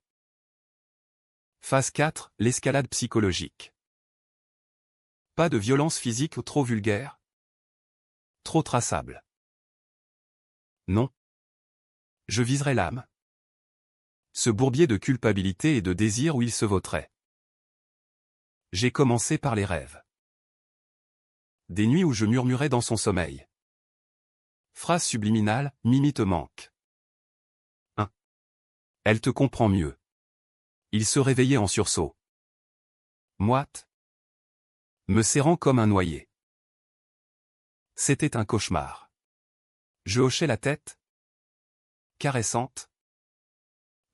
Phase 4, l'escalade psychologique. Pas de violence physique trop vulgaire. Trop traçable. Non. Je viserai l'âme. Ce bourbier de culpabilité et de désir où il se vautrait. J'ai commencé par les rêves. Des nuits où je murmurais dans son sommeil. Phrase subliminale, Mimi te manque. Elle te comprend mieux. Il se réveillait en sursaut. Moite. Me serrant comme un noyé. C'était un cauchemar. Je hochais la tête. Caressante.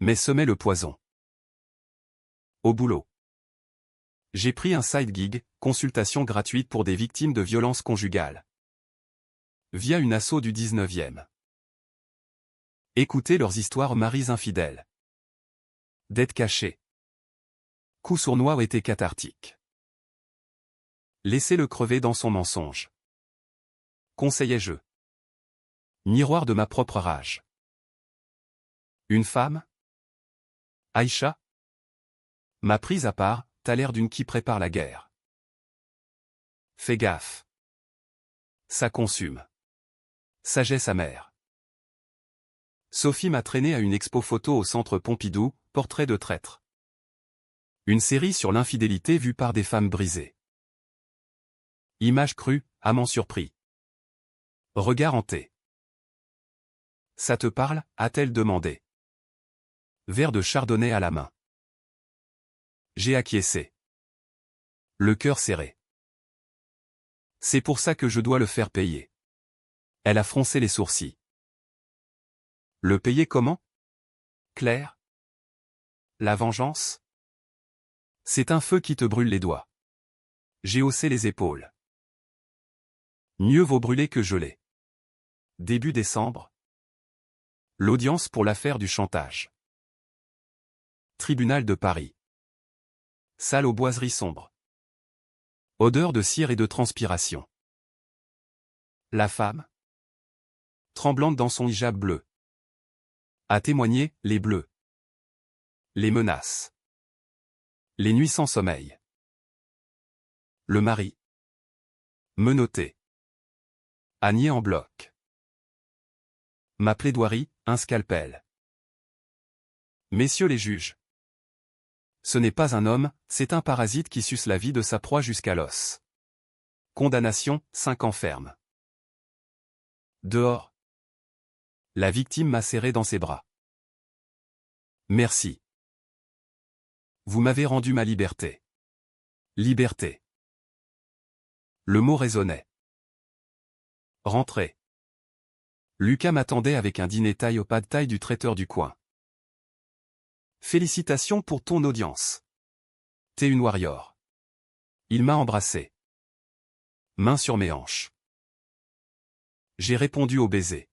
Mais semait le poison. Au boulot. J'ai pris un side gig, consultation gratuite pour des victimes de violences conjugales. Via une asso du 19e. Écoutez leurs histoires maris infidèles. Dettes cachées. Coups sournois étaient cathartiques. Laissez-le crever dans son mensonge. Conseillais-je. Miroir de ma propre rage. Une femme? Aïcha? M'a prise à part, t'as l'air d'une qui prépare la guerre. Fais gaffe. Ça consume. Sagesse amère. Sophie m'a traîné à une expo photo au centre Pompidou, portrait de traître. Une série sur l'infidélité vue par des femmes brisées. Image crue, amant surpris. Regard hanté. Ça te parle, a-t-elle demandé. Verre de chardonnay à la main. J'ai acquiescé. Le cœur serré. C'est pour ça que je dois le faire payer. Elle a froncé les sourcils. Le payer comment? Claire? La vengeance? C'est un feu qui te brûle les doigts. J'ai haussé les épaules. Mieux vaut brûler que geler. Début décembre. L'audience pour l'affaire du chantage. Tribunal de Paris. Salle aux boiseries sombres. Odeur de cire et de transpiration. La femme, tremblante dans son hijab bleu, a témoigné, les bleus. Les menaces. Les nuits sans sommeil. Le mari. Menotté. A nié en bloc. Ma plaidoirie, un scalpel. Messieurs les juges. Ce n'est pas un homme, c'est un parasite qui suce la vie de sa proie jusqu'à l'os. Condamnation, 5 ans ferme. Dehors. La victime m'a serré dans ses bras. Merci. Vous m'avez rendu ma liberté. Liberté. Le mot résonnait. Rentrez. Lucas m'attendait avec un dîner taille au pad thai du traiteur du coin. Félicitations pour ton audience. T'es une warrior. Il m'a embrassé. Main sur mes hanches. J'ai répondu au baiser.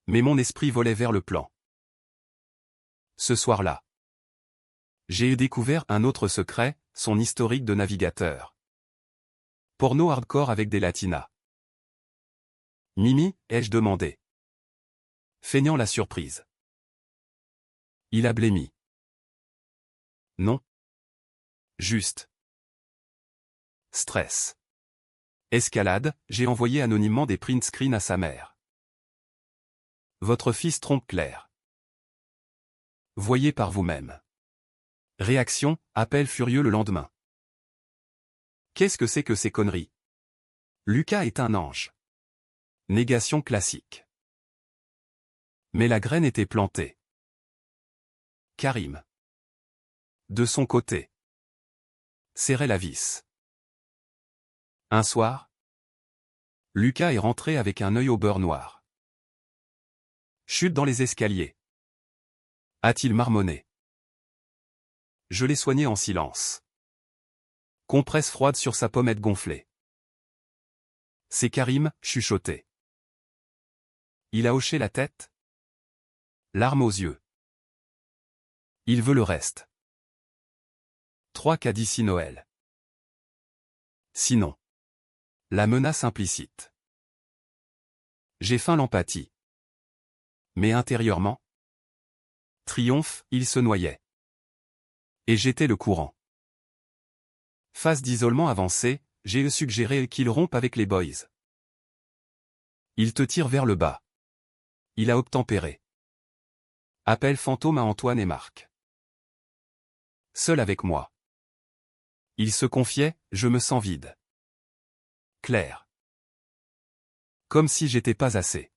Mais mon esprit volait vers le plan. Ce soir-là, j'ai découvert un autre secret, son historique de navigateur. Porno hardcore avec des latinas. Mimi, ai-je demandé. Feignant la surprise. Il a blêmi. Non. Juste. Stress. Escalade, j'ai envoyé anonymement des print screens à sa mère. Votre fils trompe Claire. Voyez par vous-même. Réaction, appel furieux le lendemain. Qu'est-ce que c'est que ces conneries? Lucas est un ange. Négation classique. Mais la graine était plantée. Karim. De son côté. Serrait la vis. Un soir, Lucas est rentré avec un œil au beurre noir. Chute dans les escaliers. A-t-il marmonné? Je l'ai soigné en silence. Compresse froide sur sa pommette gonflée. C'est Karim, chuchoté. Il a hoché la tête. Larmes aux yeux. Il veut le reste. 3 qu'a dit si Noël. Sinon. La menace implicite. J'ai feint l'empathie. Mais intérieurement. Triomphe, il se noyait. Et j'étais le courant. Phase d'isolement avancée, j'ai suggéré qu'il rompe avec les boys. Il te tire vers le bas. Il a obtempéré. Appel fantôme à Antoine et Marc. Seul avec moi. Il se confiait, je me sens vide. Clair. Comme si j'étais pas assez.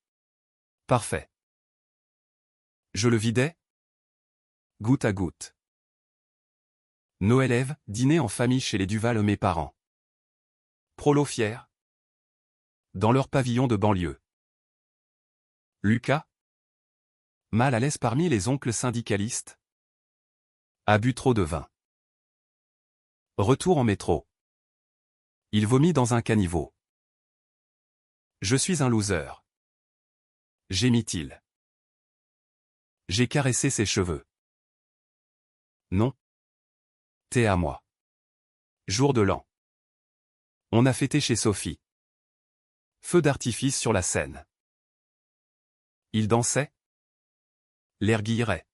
Parfait. Je le vidais? Goutte à goutte. Noël Ève, dîner en famille chez les Duval mes parents. Prolo fier. Dans leur pavillon de banlieue. Lucas? Mal à l'aise parmi les oncles syndicalistes. A bu trop de vin. Retour en métro. Il vomit dans un caniveau. Je suis un loser. Gémit-il. J'ai caressé ses cheveux. Non. T'es à moi. Jour de l'an. On a fêté chez Sophie. Feu d'artifice sur la scène. Il dansait. L'air guillerait.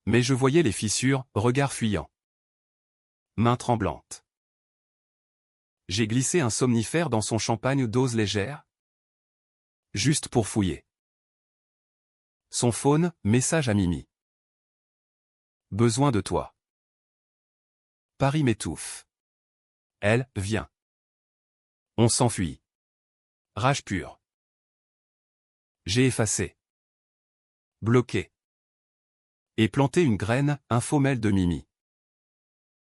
Mais je voyais les fissures, regard fuyant. Main tremblante. J'ai glissé un somnifère dans son champagne dose légère. Juste pour fouiller. Son phone, message à Mimi. Besoin de toi. Paris m'étouffe. Elle, vient. On s'enfuit. Rage pure. J'ai effacé. Bloqué. Et planté une graine, un faux mail de Mimi.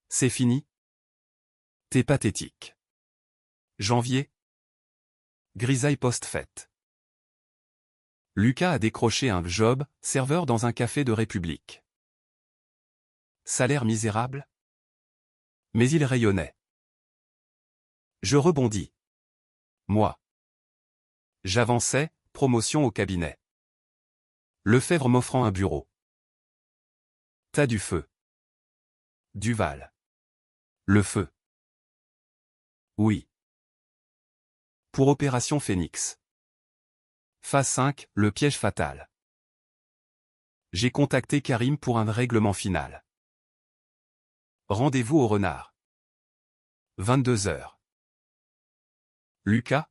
C'est fini? T'es pathétique. Janvier. Grisaille post-fête. Lucas a décroché un job, serveur dans un café de République. Salaire misérable? Mais il rayonnait. Je rebondis. Moi. J'avançais, promotion au cabinet. Lefebvre m'offrant un bureau. T'as du feu. Duval. Le feu. Oui. Pour Opération Phénix. Phase 5, le piège fatal. J'ai contacté Karim pour un règlement final. Rendez-vous au Renard. 22 heures. Lucas?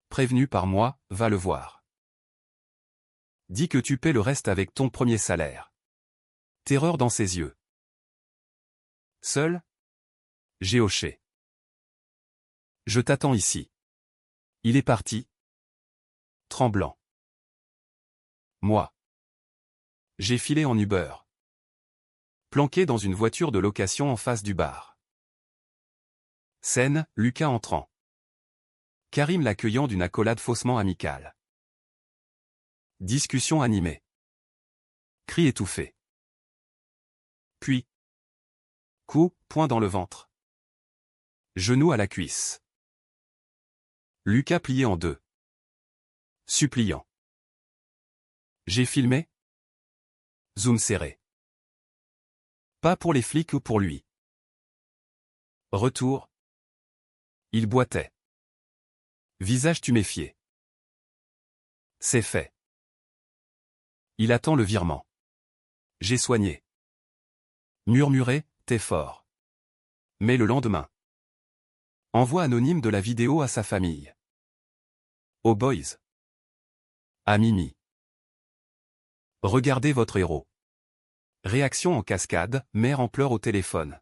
Prévenu par moi, va le voir. Dis que tu paies le reste avec ton premier salaire. Terreur dans ses yeux. Seul? J'ai hoché. Je t'attends ici. Il est parti. Tremblant. Moi. J'ai filé en Uber. Planqué dans une voiture de location en face du bar. Scène, Lucas entrant. Karim l'accueillant d'une accolade faussement amicale. Discussion animée. Cri étouffé. Puis. Coup, poing dans le ventre. Genou à la cuisse. Lucas plié en deux. Suppliant. J'ai filmé? Zoom serré. Pas pour les flics ou pour lui. Retour. Il boitait. Visage tuméfié. C'est fait. Il attend le virement. J'ai soigné. Murmuré, t'es fort. Mais le lendemain. Envoi anonyme de la vidéo à sa famille. Aux boys. À Mimi. Regardez votre héros. Réaction en cascade, mère en pleurs au téléphone.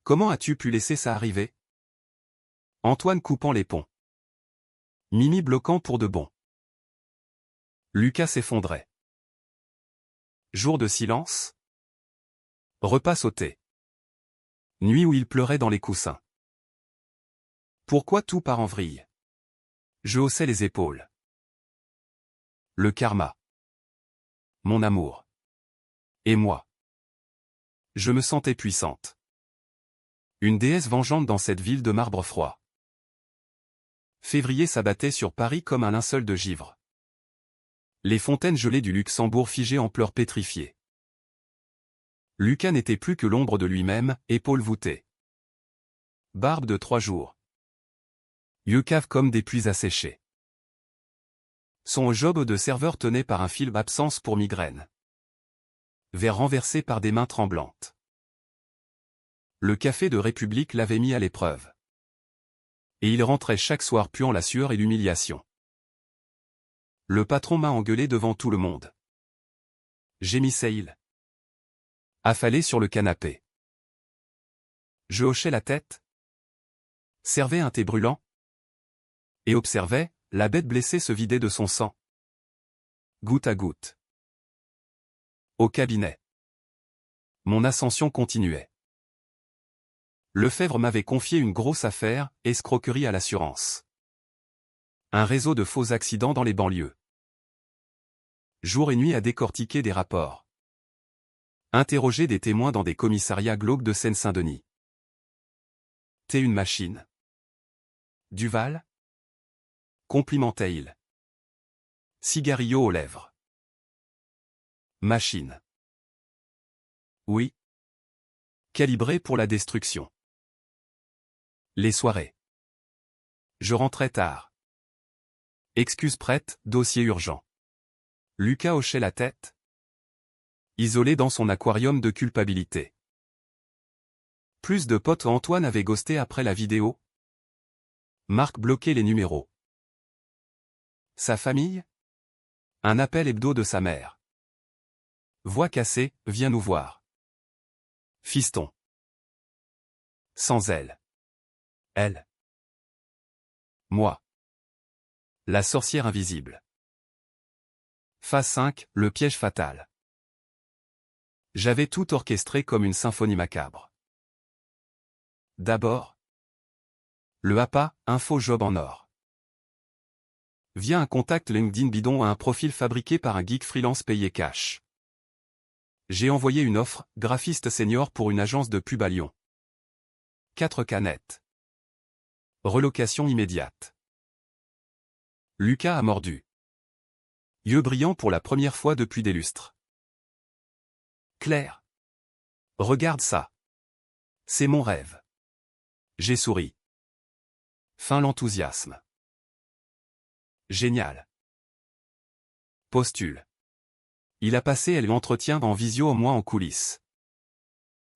Comment as-tu pu laisser ça arriver? Antoine coupant les ponts. Mimi bloquant pour de bon. Lucas s'effondrait. Jour de silence. Repas sauté. Nuit où il pleurait dans les coussins. Pourquoi tout part en vrille? Je haussais les épaules. Le karma. Mon amour. Et moi. Je me sentais puissante. Une déesse vengeante dans cette ville de marbre froid. Février s'abattait sur Paris comme un linceul de givre. Les fontaines gelées du Luxembourg figées en pleurs pétrifiés. Lucas n'était plus que l'ombre de lui-même, épaules voûtées. Barbe de 3 jours. Yeux caves comme des puits asséchés. Son job de serveur tenait par un fil absence pour migraine. Verre renversé par des mains tremblantes. Le café de République l'avait mis à l'épreuve. Et il rentrait chaque soir puant la sueur et l'humiliation. Le patron m'a engueulé devant tout le monde. Gémissait-il. Affalé sur le canapé. Je hochais la tête. Servais un thé brûlant. Et observais, la bête blessée se vider de son sang. Goutte à goutte. Au cabinet. Mon ascension continuait. Lefebvre m'avait confié une grosse affaire, escroquerie à l'assurance. Un réseau de faux accidents dans les banlieues. Jour et nuit à décortiquer des rapports. Interroger des témoins dans des commissariats glauques de Seine-Saint-Denis. T'es une machine. Duval? Complimentait-il. Cigarillo aux lèvres. Machine. Oui. Calibré pour la destruction. Les soirées. Je rentrais tard. Excuse prête, dossier urgent. Lucas hochait la tête. Isolé dans son aquarium de culpabilité. Plus de potes Antoine avait ghosté après la vidéo. Marc bloquait les numéros. Sa famille? Un appel hebdo de sa mère. Voix cassée, viens nous voir. Fiston. Sans elle. Elle. Moi. La sorcière invisible. Phase 5, le piège fatal. J'avais tout orchestré comme une symphonie macabre. D'abord. Le APA, info job en or. Via un contact LinkedIn bidon à un profil fabriqué par un geek freelance payé cash. J'ai envoyé une offre, graphiste senior pour une agence de pub à Lyon. 4 canettes. Relocation immédiate. Lucas a mordu. Yeux brillants pour la première fois depuis des lustres. Claire. Regarde ça. C'est mon rêve. J'ai souri. Fin l'enthousiasme. Génial. Postule. Il a passé l'entretien en visio au moins en coulisses.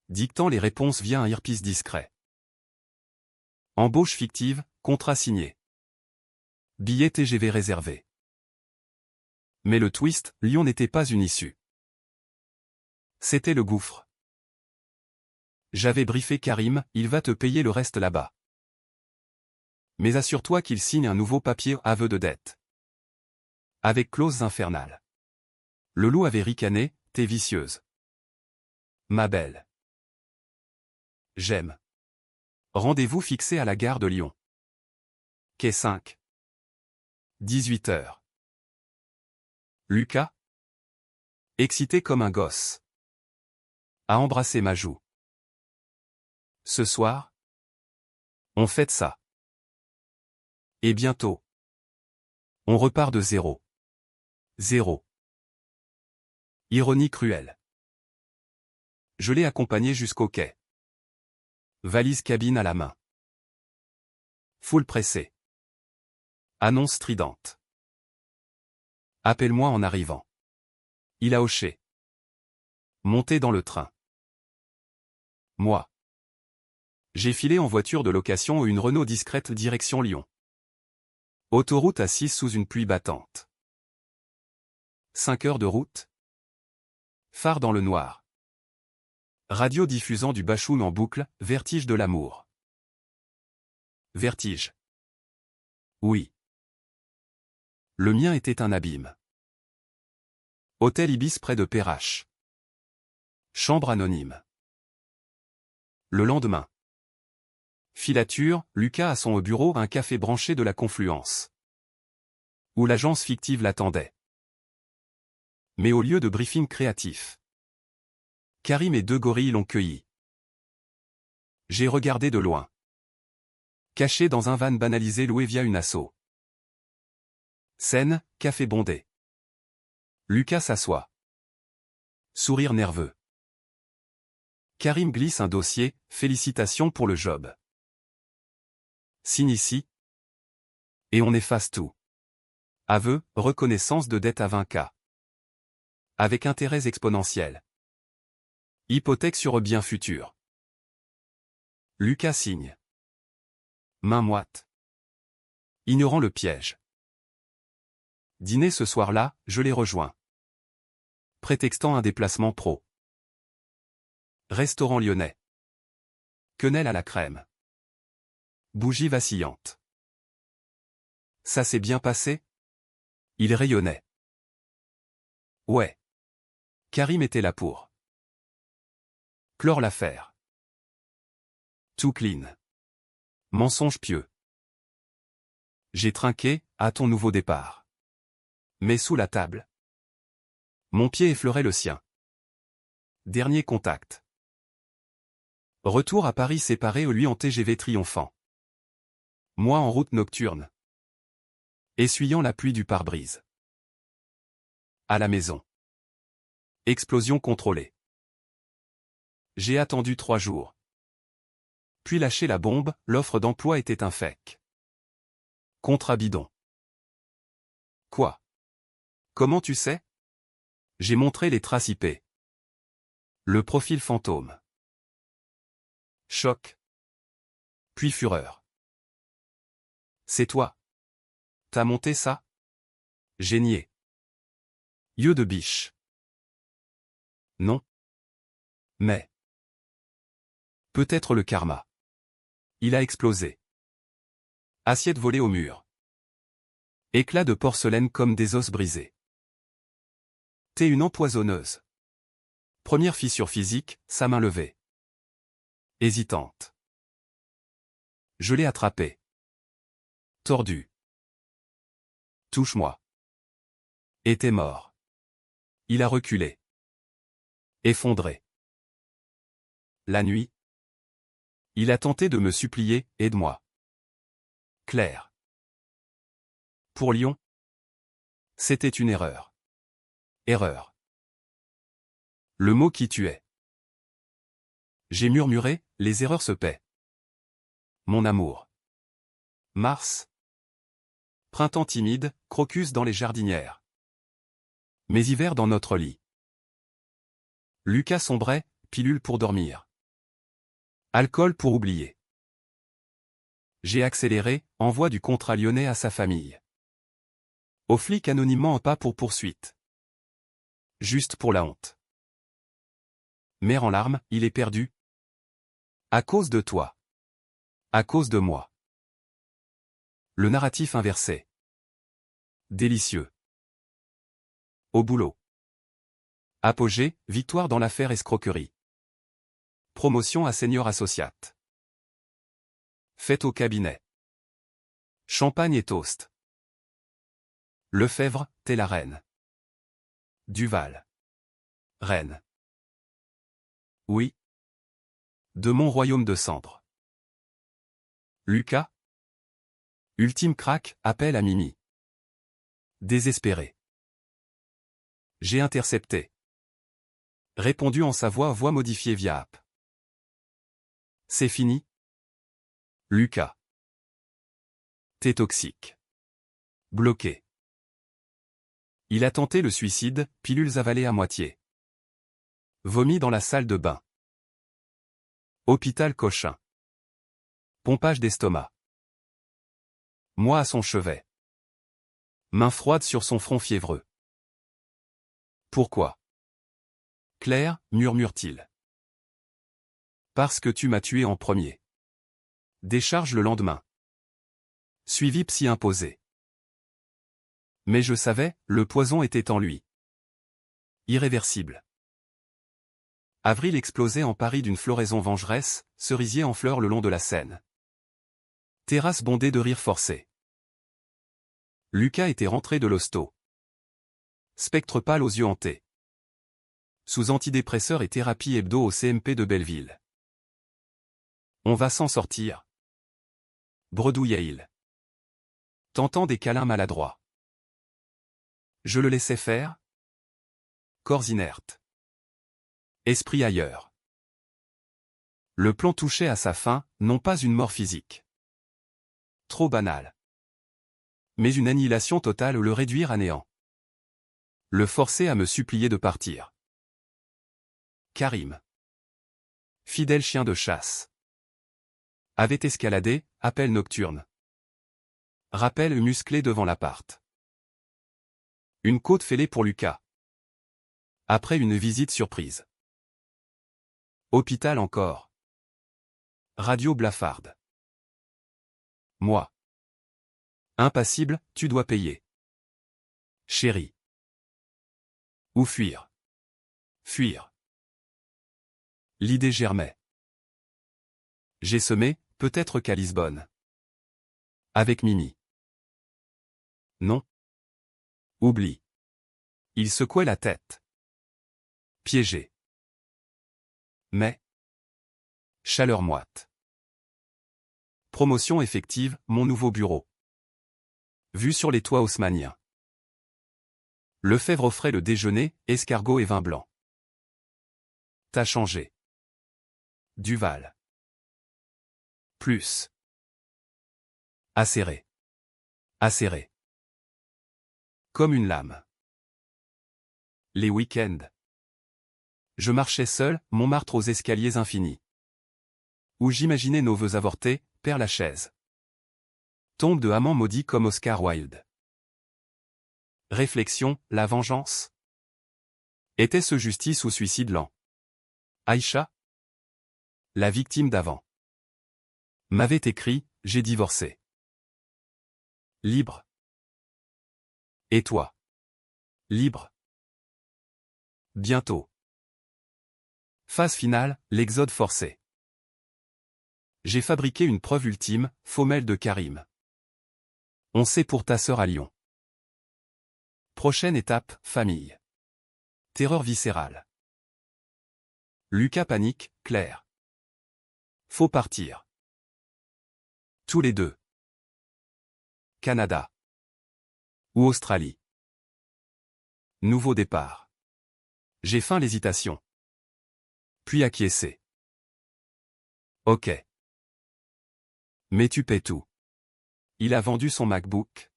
Dictant les réponses via un earpiece discret. Embauche fictive, contrat signé. Billet TGV réservé. Mais le twist, Lyon n'était pas une issue. C'était le gouffre. J'avais briefé Karim, il va te payer le reste là-bas. Mais assure-toi qu'il signe un nouveau papier aveu de dette. Avec clauses infernales. Le loup avait ricané, t'es vicieuse. Ma belle. J'aime. Rendez-vous fixé à la gare de Lyon. Quai 5. 18h. Lucas, excité comme un gosse, a embrassé ma joue. Ce soir, on fête ça. Et bientôt, on repart de zéro. Zéro. Ironie cruelle. Je l'ai accompagné jusqu'au quai. Valise cabine à la main. Foule pressée. Annonce stridente. Appelle-moi en arrivant. Il a hoché. Monté dans le train. Moi. J'ai filé en voiture de location une Renault discrète direction Lyon. Autoroute assise sous une pluie battante. 5 heures de route. Phare dans le noir. Radio diffusant du Bachoun en boucle, vertige de l'amour. Vertige. Oui. Le mien était un abîme. Hôtel Ibis près de Perrache. Chambre anonyme. Le lendemain. Filature, Lucas a son bureau un café branché de la Confluence. Où l'agence fictive l'attendait. Mais au lieu de briefing créatif, Karim et 2 gorilles l'ont cueilli. J'ai regardé de loin. Caché dans un van banalisé loué via une asso. Scène, café bondé. Lucas s'assoit. Sourire nerveux. Karim glisse un dossier, félicitations pour le job. Signe ici. Et on efface tout. Aveu, reconnaissance de dette à 20K. Avec intérêts exponentiels. Hypothèque sur bien futur. Lucas signe. Main moite. Ignorant le piège. Dîner ce soir-là, je les rejoins. Prétextant un déplacement pro. Restaurant lyonnais. Quenelle à la crème. Bougie vacillante. Ça s'est bien passé? Il rayonnait. Ouais. Karim était là pour clore l'affaire. Tout clean. Mensonge pieux. J'ai trinqué, à ton nouveau départ. Mais sous la table. Mon pied effleurait le sien. Dernier contact. Retour à Paris séparé lui en TGV triomphant. Moi en route nocturne. Essuyant la pluie du pare-brise. À la maison. Explosion contrôlée. J'ai attendu 3 jours. Puis lâché la bombe, l'offre d'emploi était un fake. Contrat bidon. Quoi? Comment tu sais? J'ai montré les traces IP. Le profil fantôme. Choc. Puis fureur. C'est toi. T'as monté ça? J'ai nié. Yeux de biche. Non. Mais. Peut-être le karma. Il a explosé. Assiette volée au mur. Éclat de porcelaine comme des os brisés. T'es une empoisonneuse. Première fissure physique, sa main levée. Hésitante. Je l'ai attrapé. Tordu. Touche-moi. Et t'es mort. Il a reculé. Effondré. La nuit. Il a tenté de me supplier, aide-moi. Claire. Pour Lyon. C'était une erreur. Erreur. Le mot qui tuait. J'ai murmuré, les erreurs se paient. Mon amour. Mars. Printemps timide, crocus dans les jardinières. Mes hivers dans notre lit. Lucas sombrait, pilule pour dormir. Alcool pour oublier. J'ai accéléré, envoi du contrat lyonnais à sa famille. Au flic anonymement pas pour poursuite. Juste pour la honte. Mère en larmes, il est perdu. À cause de toi. À cause de moi. Le narratif inversé. Délicieux. Au boulot. Apogée, victoire dans l'affaire escroquerie. Promotion à senior associate. Fête au cabinet. Champagne et toast. Lefebvre, t'es la reine. Duval. Reine. Oui. De mon royaume de cendres. Lucas. Ultime crack, appel à Mimi. Désespéré. J'ai intercepté. Répondu en sa voix modifiée via app. C'est fini. Lucas. T'es toxique. Bloqué. Il a tenté le suicide, pilules avalées à moitié. Vomi dans la salle de bain. Hôpital Cochin. Pompage d'estomac. Moi à son chevet. Main froide sur son front fiévreux. Pourquoi? Claire, murmure-t-il. Parce que tu m'as tué en premier. Décharge le lendemain. Suivi psy imposé. Mais je savais, le poison était en lui. Irréversible. Avril explosait en Paris d'une floraison vengeresse, cerisier en fleurs le long de la Seine. Terrasse bondée de rires forcés. Lucas était rentré de l'hosto. Spectre pâle aux yeux hantés. Sous antidépresseurs et thérapie hebdo au CMP de Belleville. On va s'en sortir. Bredouillait-il. Tentant des câlins maladroits. Je le laissais faire. Corps inerte. Esprit ailleurs. Le plan touchait à sa fin, non pas une mort physique. Trop banal. Mais une annihilation totale ou le réduire à néant. Le forcer à me supplier de partir. Karim. Fidèle chien de chasse. Avait escaladé, appel nocturne. Rappel musclé devant l'appart. Une côte fêlée pour Lucas. Après une visite surprise. Hôpital encore. Radio blafarde. Moi. Impassible, tu dois payer. Chérie. Ou fuir. Fuir. L'idée germait. J'ai semé, peut-être qu'à Lisbonne. Avec Mimi. Non. Oublie. Il secouait la tête. Piégé. Mais. Chaleur moite. Promotion effective, mon nouveau bureau. Vue sur les toits haussmanniens. Lefebvre offrait le déjeuner, escargot et vin blanc. T'as changé. Duval. Plus. Acéré. Acéré. Comme une lame. Les week-ends. Je marchais seul, Montmartre aux escaliers infinis. Où j'imaginais nos vœux avortés, Père Lachaise. Tombe de amant maudit comme Oscar Wilde. Réflexion, la vengeance. Était-ce justice ou suicide lent? Aïcha? La victime d'avant. M'avait écrit, j'ai divorcé. Libre. Et toi? Libre. Bientôt. Phase finale, l'exode forcé. J'ai fabriqué une preuve ultime, femelle de Karim. On sait pour ta sœur à Lyon. Prochaine étape, famille. Terreur viscérale. Lucas panique, Claire. Faut partir. Tous les deux. Canada. Ou Australie. Nouveau départ. J'ai feint l'hésitation. Puis acquiescé. Ok. Mais tu paies tout. Il a vendu son MacBook.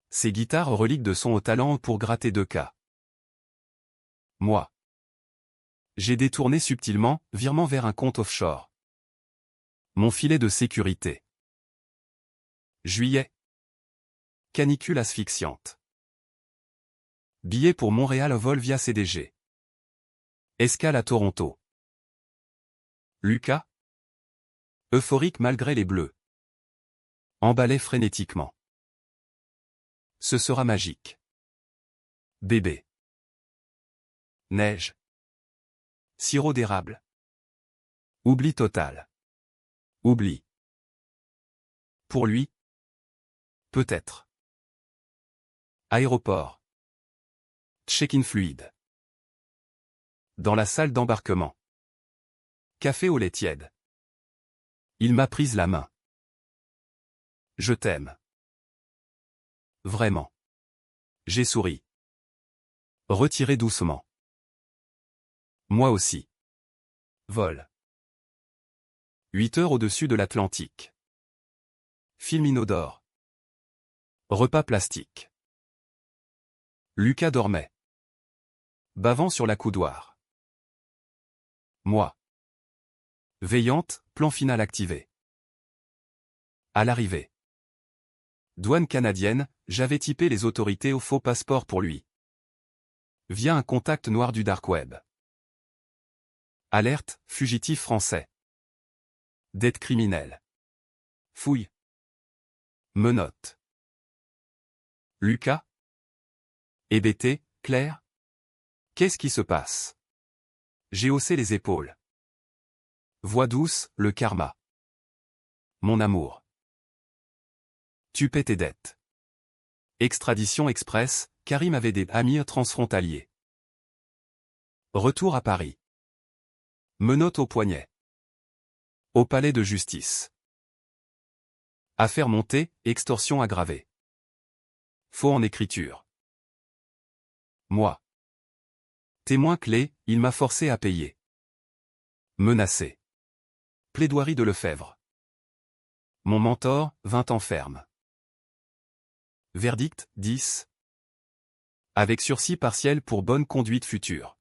Ses guitares reliques de son haut talent pour gratter 2K. Moi. J'ai détourné subtilement, virement vers un compte offshore. Mon filet de sécurité. Juillet. Canicule asphyxiante. Billet pour Montréal au vol via CDG. Escale à Toronto. Lucas. Euphorique malgré les bleus. Emballé frénétiquement. Ce sera magique. Bébé. Neige. Sirop d'érable. Oubli total. Oubli. Pour lui. Peut-être. Aéroport. Check-in fluide. Dans la salle d'embarquement. Café au lait tiède. Il m'a prise la main. Je t'aime. Vraiment. J'ai souri. Retiré doucement. Moi aussi. Vol. 8 heures au-dessus de l'Atlantique. Film inodore. Repas plastique. Lucas dormait. Bavant sur la coudoir. Moi. Veillante, plan final activé. À l'arrivée. Douane canadienne, j'avais typé les autorités au faux passeport pour lui. Via un contact noir du dark web. Alerte, fugitif français. Dette criminelle. Fouille. Menottes. Lucas. Hébété, Claire. Qu'est-ce qui se passe? J'ai haussé les épaules. Voix douce, le karma. Mon amour. Tu paies tes dettes. Extradition express, Karim avait des amis transfrontaliers. Retour à Paris. Menottes au poignet. Au palais de justice. Affaire montée, extorsion aggravée. Faux en écriture. Moi. Témoin clé, il m'a forcé à payer. Menacé. Plaidoirie de Lefebvre. Mon mentor, 20 ans ferme. Verdict, 10. Avec sursis partiel pour bonne conduite future.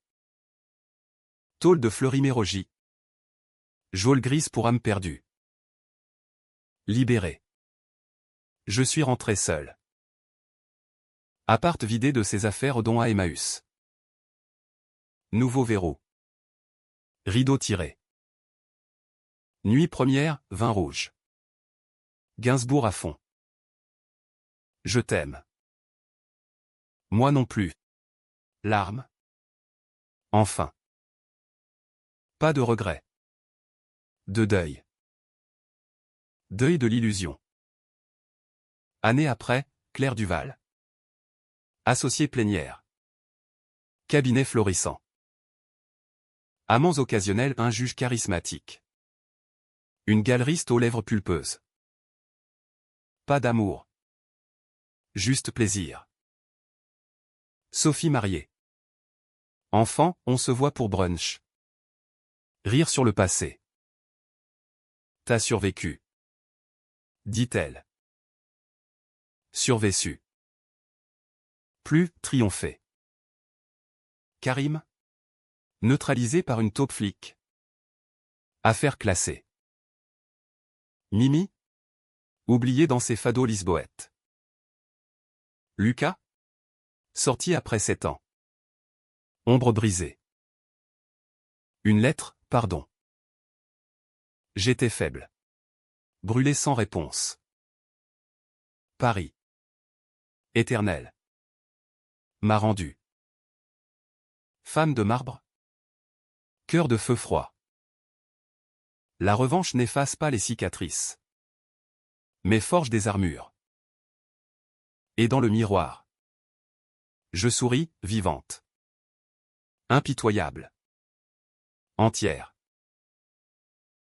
Tôle de Fleury-Mérogis. Geôle grise pour âme perdue. Libéré. Je suis rentré seul. Appart vidé de ses affaires dont à Emmaüs. Nouveau verrou. Rideau tiré. Nuit première, vin rouge. Gainsbourg à fond. Je t'aime. Moi non plus. Larmes. Enfin. Pas de regret. De deuil. Deuil de l'illusion. Année après, Claire Duval. Associée plénière. Cabinet florissant. Amants occasionnels, un juge charismatique. Une galeriste aux lèvres pulpeuses. Pas d'amour. Juste plaisir. Sophie mariée. Enfant, on se voit pour brunch. Rire sur le passé. T'as survécu. Dit-elle. Survécu. Plus, triomphé. Karim. Neutralisé par une taupe flic. Affaire classée. Mimi. Oublié dans ses fados lisboètes. Lucas. Sorti après 7 ans. Ombre brisée. Une lettre, pardon. J'étais faible. Brûlé sans réponse. Paris. Éternel. M'a rendu. Femme de marbre. Cœur de feu froid. La revanche n'efface pas les cicatrices. Mais forge des armures. Et dans le miroir. Je souris, vivante. Impitoyable. Entière.